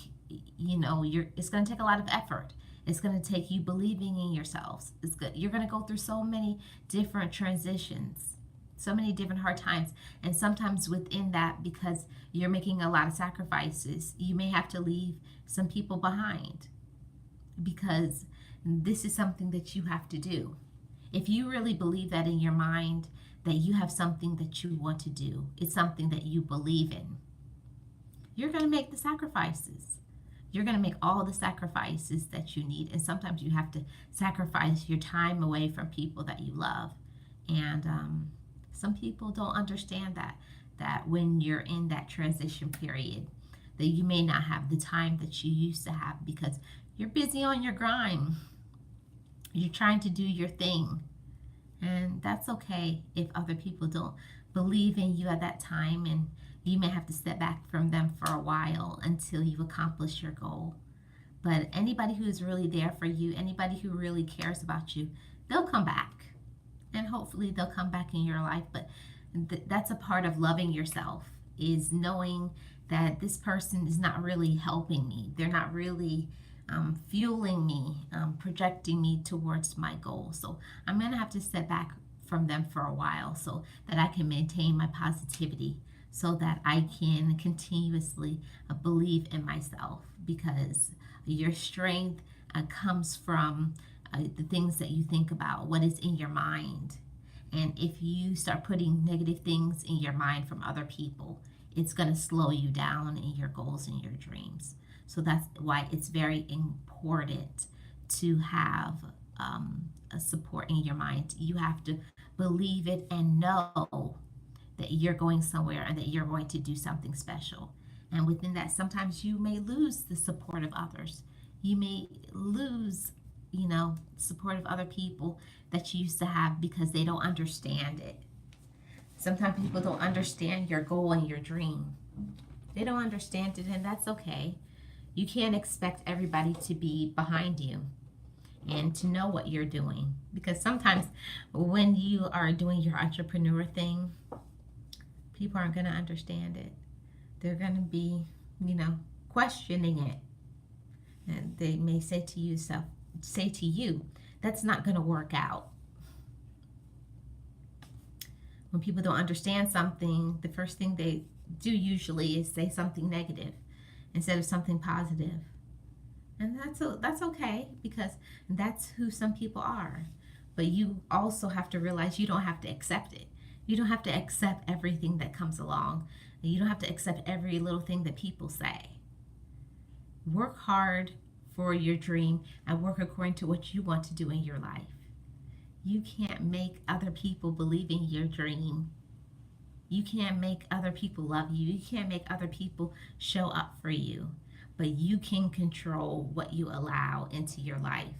you know, it's going to take a lot of effort. It's going to take you believing in yourselves. You're going to go through so many different transitions, so many different hard times. And sometimes within that, because you're making a lot of sacrifices, you may have to leave some people behind, because this is something that you have to do. If you really believe that in your mind, that you have something that you want to do, it's something that you believe in, you're going to make the sacrifices. You're going to make all the sacrifices that you need. And sometimes you have to sacrifice your time away from people that you love. And some people don't understand that when you're in that transition period, that you may not have the time that you used to have because you're busy on your grind. You're trying to do your thing. And that's okay if other people don't believe in you at that time, and you may have to step back from them for a while until you accomplish your goal. But anybody who is really there for you, anybody who really cares about you, they'll come back. And hopefully they'll come back in your life. But that's a part of loving yourself, is knowing that this person is not really helping me. They're not really fueling me, projecting me towards my goal. So I'm going to have to step back from them for a while so that I can maintain my positivity, so that I can continuously believe in myself, because your strength comes from the things that you think about, what is in your mind. And if you start putting negative things in your mind from other people, it's going to slow you down in your goals and your dreams. So that's why it's very important to have a support in your mind. You have to believe it and know that you're going somewhere and that you're going to do something special. And within that, sometimes you may lose the support of others. You may lose, you know, support of other people that you used to have because they don't understand it. Sometimes people don't understand your goal and your dream. They don't understand it, and that's okay. You can't expect everybody to be behind you and to know what you're doing, because sometimes when you are doing your entrepreneur thing, people aren't going to understand it. They're going to be, you know, questioning it. And they may say to you, say to you, that's not going to work out. When people don't understand something, the first thing they do usually is say something negative instead of something positive. And that's okay, because that's who some people are. But you also have to realize you don't have to accept it. You don't have to accept everything that comes along. You don't have to accept every little thing that people say. Work hard for your dream and work according to what you want to do in your life. You can't make other people believe in your dream. You can't make other people love you. You can't make other people show up for you. But you can control what you allow into your life.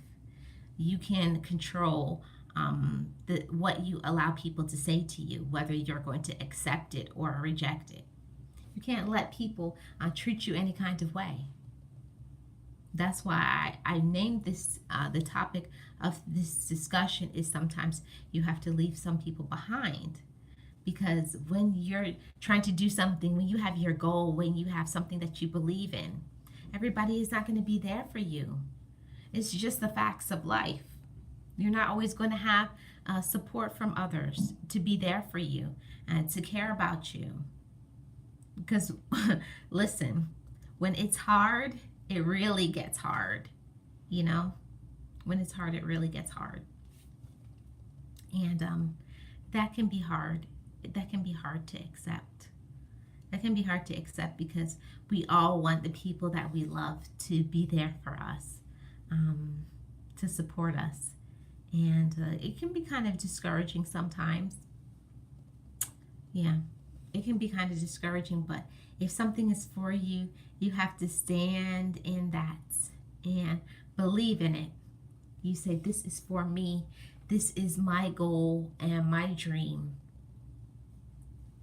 You can control what you allow people to say to you, whether you're going to accept it or reject it. You can't let people treat you any kind of way. That's why I named this, the topic of this discussion is sometimes you have to leave some people behind. Because when you're trying to do something, when you have your goal, when you have something that you believe in, everybody is not going to be there for you. It's just the facts of life. You're not always going to have support from others to be there for you and to care about you. Because, listen, when it's hard, it really gets hard. You know? When it's hard, it really gets hard. And that can be hard. That can be hard to accept. That can be hard to accept because we all want the people that we love to be there for us, to support us. And it can be kind of discouraging sometimes. Yeah, it can be kind of discouraging, but if something is for you, you have to stand in that and believe in it. You say, this is for me. This is my goal and my dream.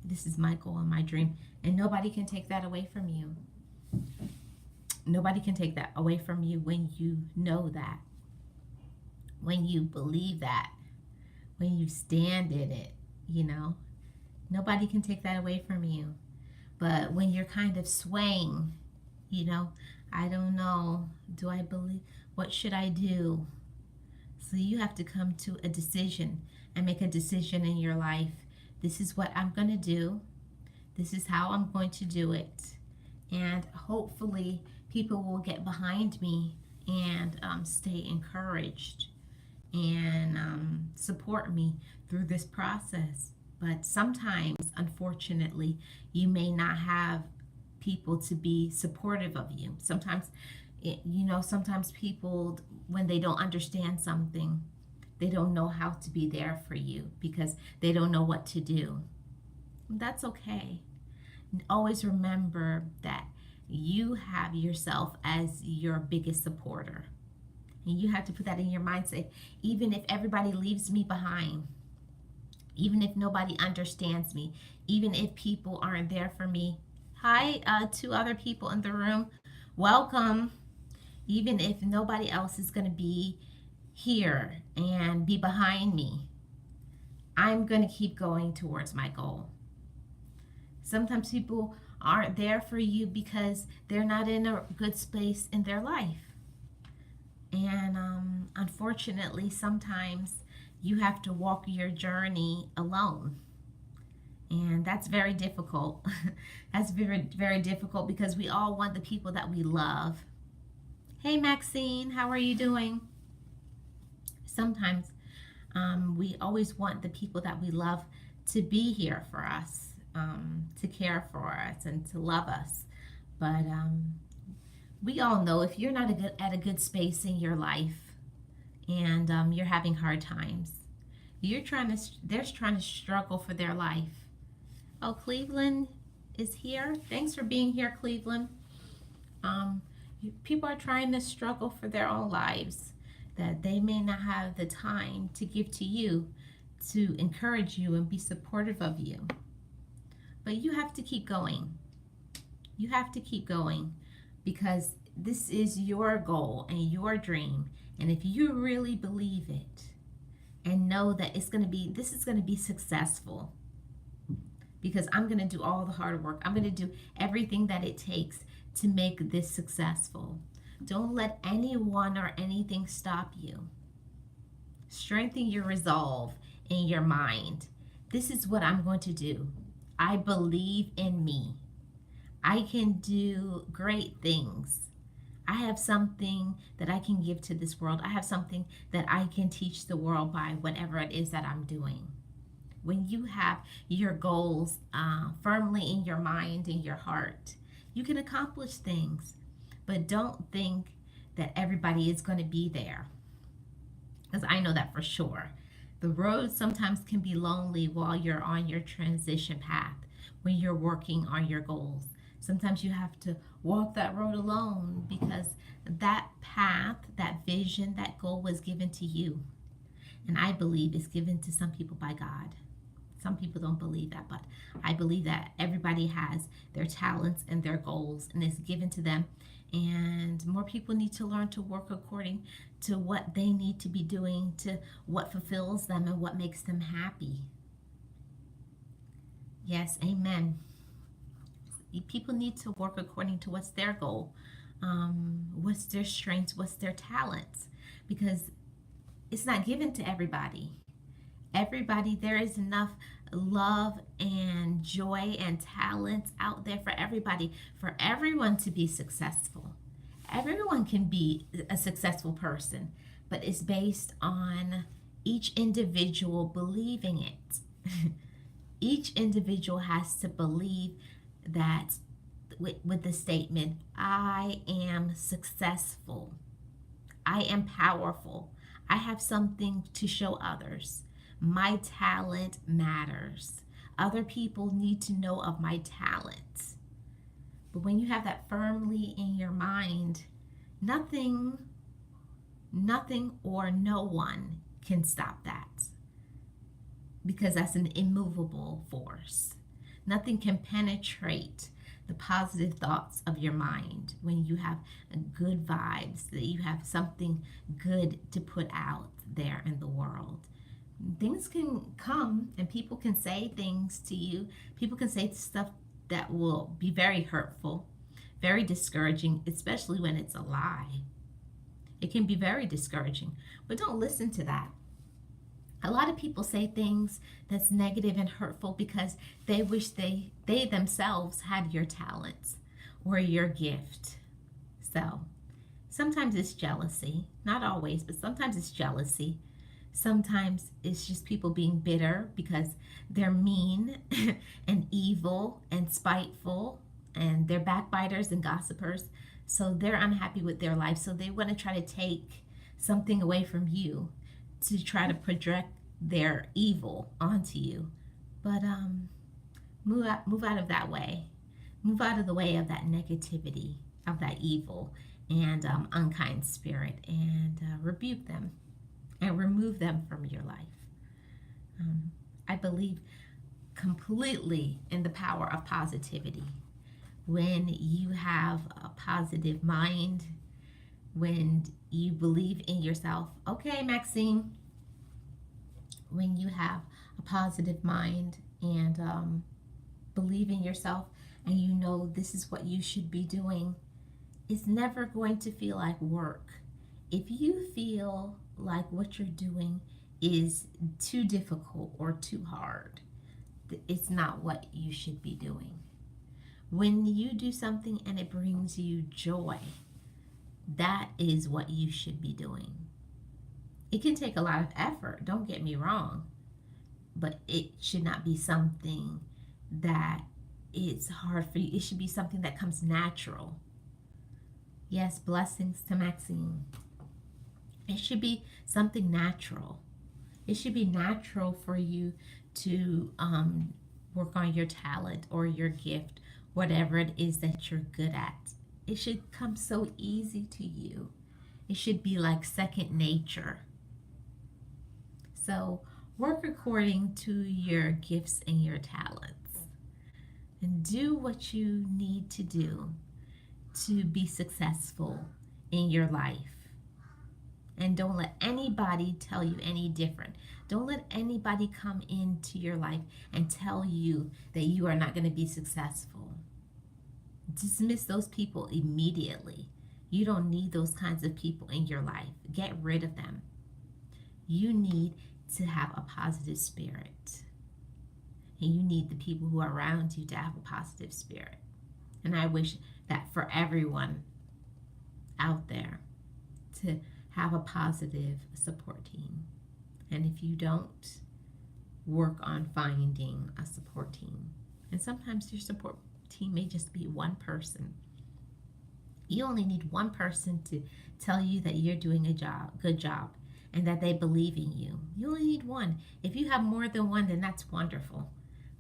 This is my goal and my dream. And nobody can take that away from you. Nobody can take that away from you when you know that. When you believe that. When you stand in it, you know. Nobody can take that away from you. But when you're kind of swaying, you know, I don't know, do I believe, what should I do? So you have to come to a decision and make a decision in your life. This is what I'm going to do. This is how I'm going to do it. And hopefully people will get behind me and stay encouraged and support me through this process. But sometimes, unfortunately, you may not have people to be supportive of you. Sometimes, sometimes people, when they don't understand something, they don't know how to be there for you because they don't know what to do. That's okay. Always remember that you have yourself as your biggest supporter. And you have to put that in your mindset. Even if everybody leaves me behind, even if nobody understands me, even if people aren't there for me. Hi, 2 other people in the room. Welcome. Even if nobody else is going to be here and be behind me, I'm going to keep going towards my goal. Sometimes people aren't there for you because they're not in a good space in their life. And unfortunately, sometimes you have to walk your journey alone. And that's very difficult. That's very, very difficult because we all want the people that we love. Hey, Maxine, how are you doing? Sometimes we always want the people that we love to be here for us, to care for us and to love us. But we all know if you're not at a good space in your life and you're having hard times, they're trying to struggle for their life. Oh, Cleveland is here. Thanks for being here, Cleveland. People are trying to struggle for their own lives, that they may not have the time to give to you, to encourage you and be supportive of you. But you have to keep going. You have to keep going because this is your goal and your dream. And if you really believe it and know that this is going to be successful, because I'm going to do all the hard work. I'm going to do everything that it takes to make this successful. Don't let anyone or anything stop you. Strengthen your resolve in your mind. This is what I'm going to do. I believe in me. I can do great things. I have something that I can give to this world. I have something that I can teach the world by whatever it is that I'm doing. When you have your goals firmly in your mind and your heart, you can accomplish things. But don't think that everybody is going to be there, because I know that for sure. The road sometimes can be lonely while you're on your transition path, when you're working on your goals. Sometimes you have to walk that road alone because that path, that vision, that goal was given to you. And I believe it's given to some people by God. Some people don't believe that, but I believe that everybody has their talents and their goals, and it's given to them. And more people need to learn to work according to what they need to be doing, to what fulfills them and what makes them happy. Yes, amen. People need to work according to what's their goal, what's their strengths, what's their talents, because it's not given to everybody. There is enough love and joy and talents out there for everybody, for everyone to be successful. Everyone can be a successful person, but it's based on each individual believing it. Each individual has to believe that with the statement, I am successful, I am powerful, I have something to show others. My talent matters. Other people need to know of my talent. But when you have that firmly in your mind, nothing or no one can stop that, because that's an immovable force. Nothing can penetrate the positive thoughts of your mind when you have good vibes, that you have something good to put out there in the world. Things can come and people can say things to you. People can say stuff that will be very hurtful, very discouraging, especially when it's a lie. It can be very discouraging, but don't listen to that. A lot of people say things that's negative and hurtful because they wish they themselves had your talents or your gift. So sometimes it's jealousy, not always, but sometimes it's jealousy. Sometimes it's just people being bitter because they're mean and evil and spiteful, and they're backbiters and gossipers. So they're unhappy with their life. So they want to try to take something away from you to try to project their evil onto you. But move out of that way. Move out of the way of that negativity, of that evil and unkind spirit, and rebuke them and remove them from your life. I believe completely in the power of positivity. When you have a positive mind, when you believe in yourself, okay, Maxine, when you have a positive mind and believe in yourself, and you know this is what you should be doing, it's never going to feel like work. If you feel like what you're doing is too difficult or too hard, it's not what you should be doing. When you do something and it brings you joy, that is what you should be doing. It can take a lot of effort, don't get me wrong, but it should not be something that it's hard for you. It should be something that comes natural. Yes, blessings to Maxine. It should be something natural. It should be natural for you to work on your talent or your gift, whatever it is that you're good at. It should come so easy to you. It should be like second nature. So work according to your gifts and your talents, and do what you need to do to be successful in your life. And don't let anybody tell you any different. Don't let anybody come into your life and tell you that you are not going to be successful. Dismiss those people immediately. You don't need those kinds of people in your life. Get rid of them. You need to have a positive spirit. And you need the people who are around you to have a positive spirit. And I wish that for everyone out there to have a positive support team. And if you don't, work on finding a support team. And sometimes your support team may just be one person. You only need one person to tell you that you're doing a good job, and that they believe in you. You only need one. If you have more than one, then that's wonderful.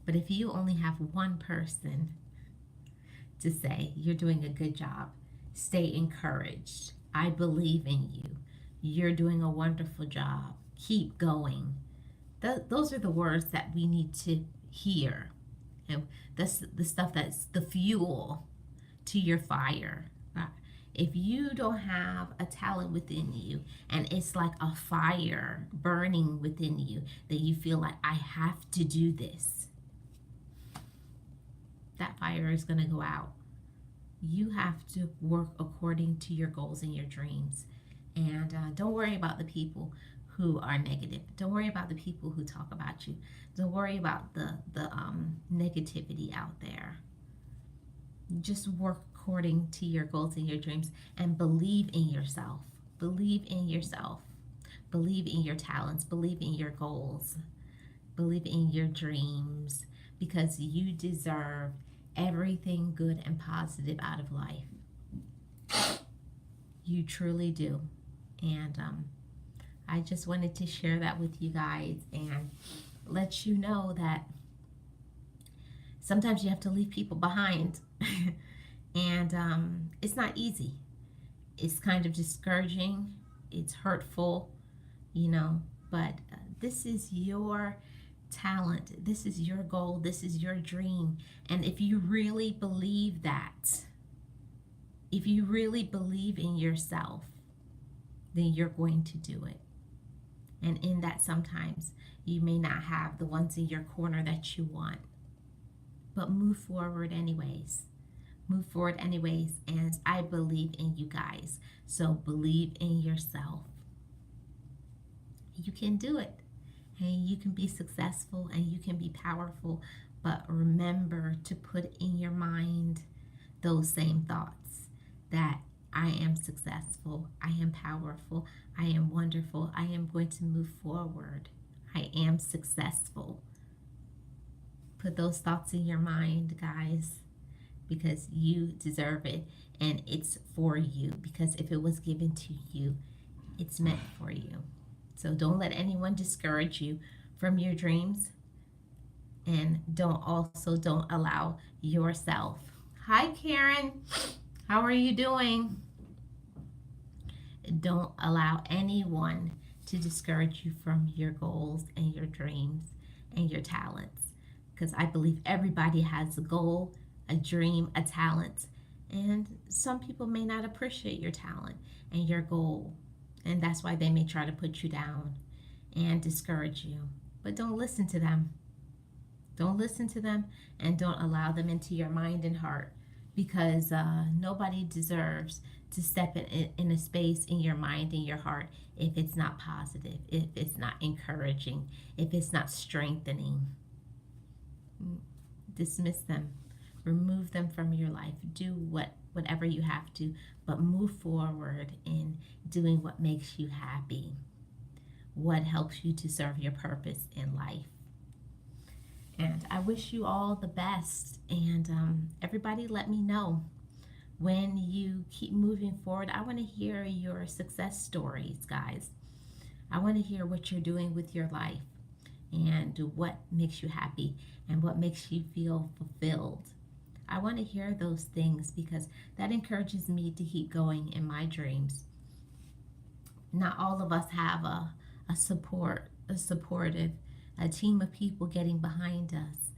But if you only have one person to say you're doing a good job, stay encouraged. I believe in you. You're doing a wonderful job. Keep going. Those are the words that we need to hear. And that's the stuff that's the fuel to your fire. If you don't have a talent within you and it's like a fire burning within you that you feel like, I have to do this, that fire is going to go out. You have to work according to your goals and your dreams. And don't worry about the people who are negative. Don't worry about the people who talk about you. Don't worry about the negativity out there. Just work according to your goals and your dreams, and believe in yourself. Believe in yourself. Believe in your talents. Believe in your goals. Believe in your dreams, because you deserve everything good and positive out of life. You truly do. And I just wanted to share that with you guys and let you know that sometimes you have to leave people behind. And it's not easy. It's kind of discouraging. It's hurtful, but this is your talent. This is your goal. This is your dream. And if you really believe that, if you really believe in yourself, then you're going to do it. And in that, sometimes you may not have the ones in your corner that you want, but move forward anyways. Move forward anyways, and I believe in you guys. So believe in yourself. You can do it, and you can be successful, and you can be powerful, but remember to put in your mind those same thoughts, that I am successful, I am powerful, I am wonderful, I am going to move forward, I am successful. Put those thoughts in your mind, guys, because you deserve it, and it's for you, because if it was given to you, it's meant for you. So don't let anyone discourage you from your dreams, and don't allow yourself. Hi, Karen. How are you doing? Don't allow anyone to discourage you from your goals and your dreams and your talents, because I believe everybody has a goal, a dream, a talent, and some people may not appreciate your talent and your goal, and that's why they may try to put you down and discourage you. But don't listen to them. Don't listen to them, and don't allow them into your mind and heart, because nobody deserves to step in a space in your mind and your heart if it's not positive, if it's not encouraging, if it's not strengthening. Dismiss them. Remove them from your life. Do whatever you have to, but move forward in doing what makes you happy, what helps you to serve your purpose in life. And I wish you all the best. And everybody, let me know when you keep moving forward. I want to hear your success stories, guys. I want to hear what you're doing with your life and what makes you happy and what makes you feel fulfilled. I want to hear those things, because that encourages me to keep going in my dreams. Not all of us have a supportive team of people getting behind us,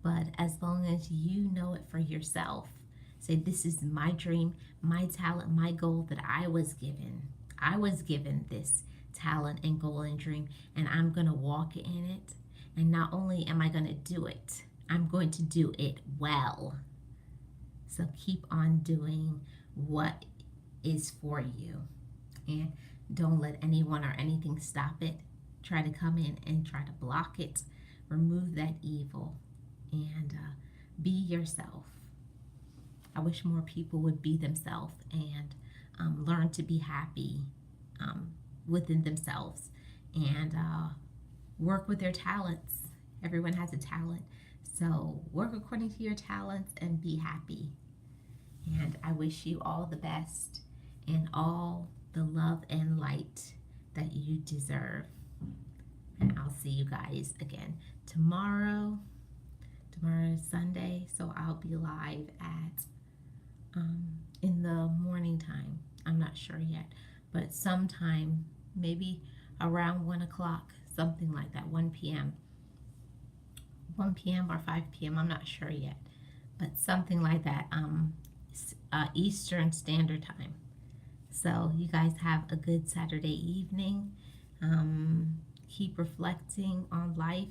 but as long as you know it for yourself, say, this is my dream, my talent, my goal that I was given. I was given this talent and goal and dream, and I'm going to walk in it. And not only am I going to do it, I'm going to do it well. So keep on doing what is for you. And don't let anyone or anything stop it. Try to come in and try to block it. Remove that evil and be yourself. I wish more people would be themselves and learn to be happy within themselves and work with their talents. Everyone has a talent. So work according to your talents and be happy. And I wish you all the best and all the love and light that you deserve. And I'll see you guys again tomorrow. Tomorrow is Sunday, so I'll be live at in the morning time. I'm not sure yet, but sometime, maybe around 1 o'clock, something like that, 1 p.m. 1 p.m. or 5 p.m. I'm not sure yet, but something like that, Eastern Standard Time. So you guys have a good Saturday evening. Keep reflecting on life,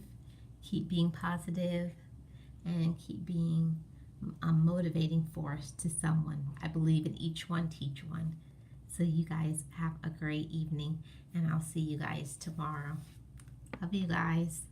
keep being positive, and keep being a motivating force to someone. I believe in each one, teach one. So you guys have a great evening, and I'll see you guys tomorrow. Love you guys.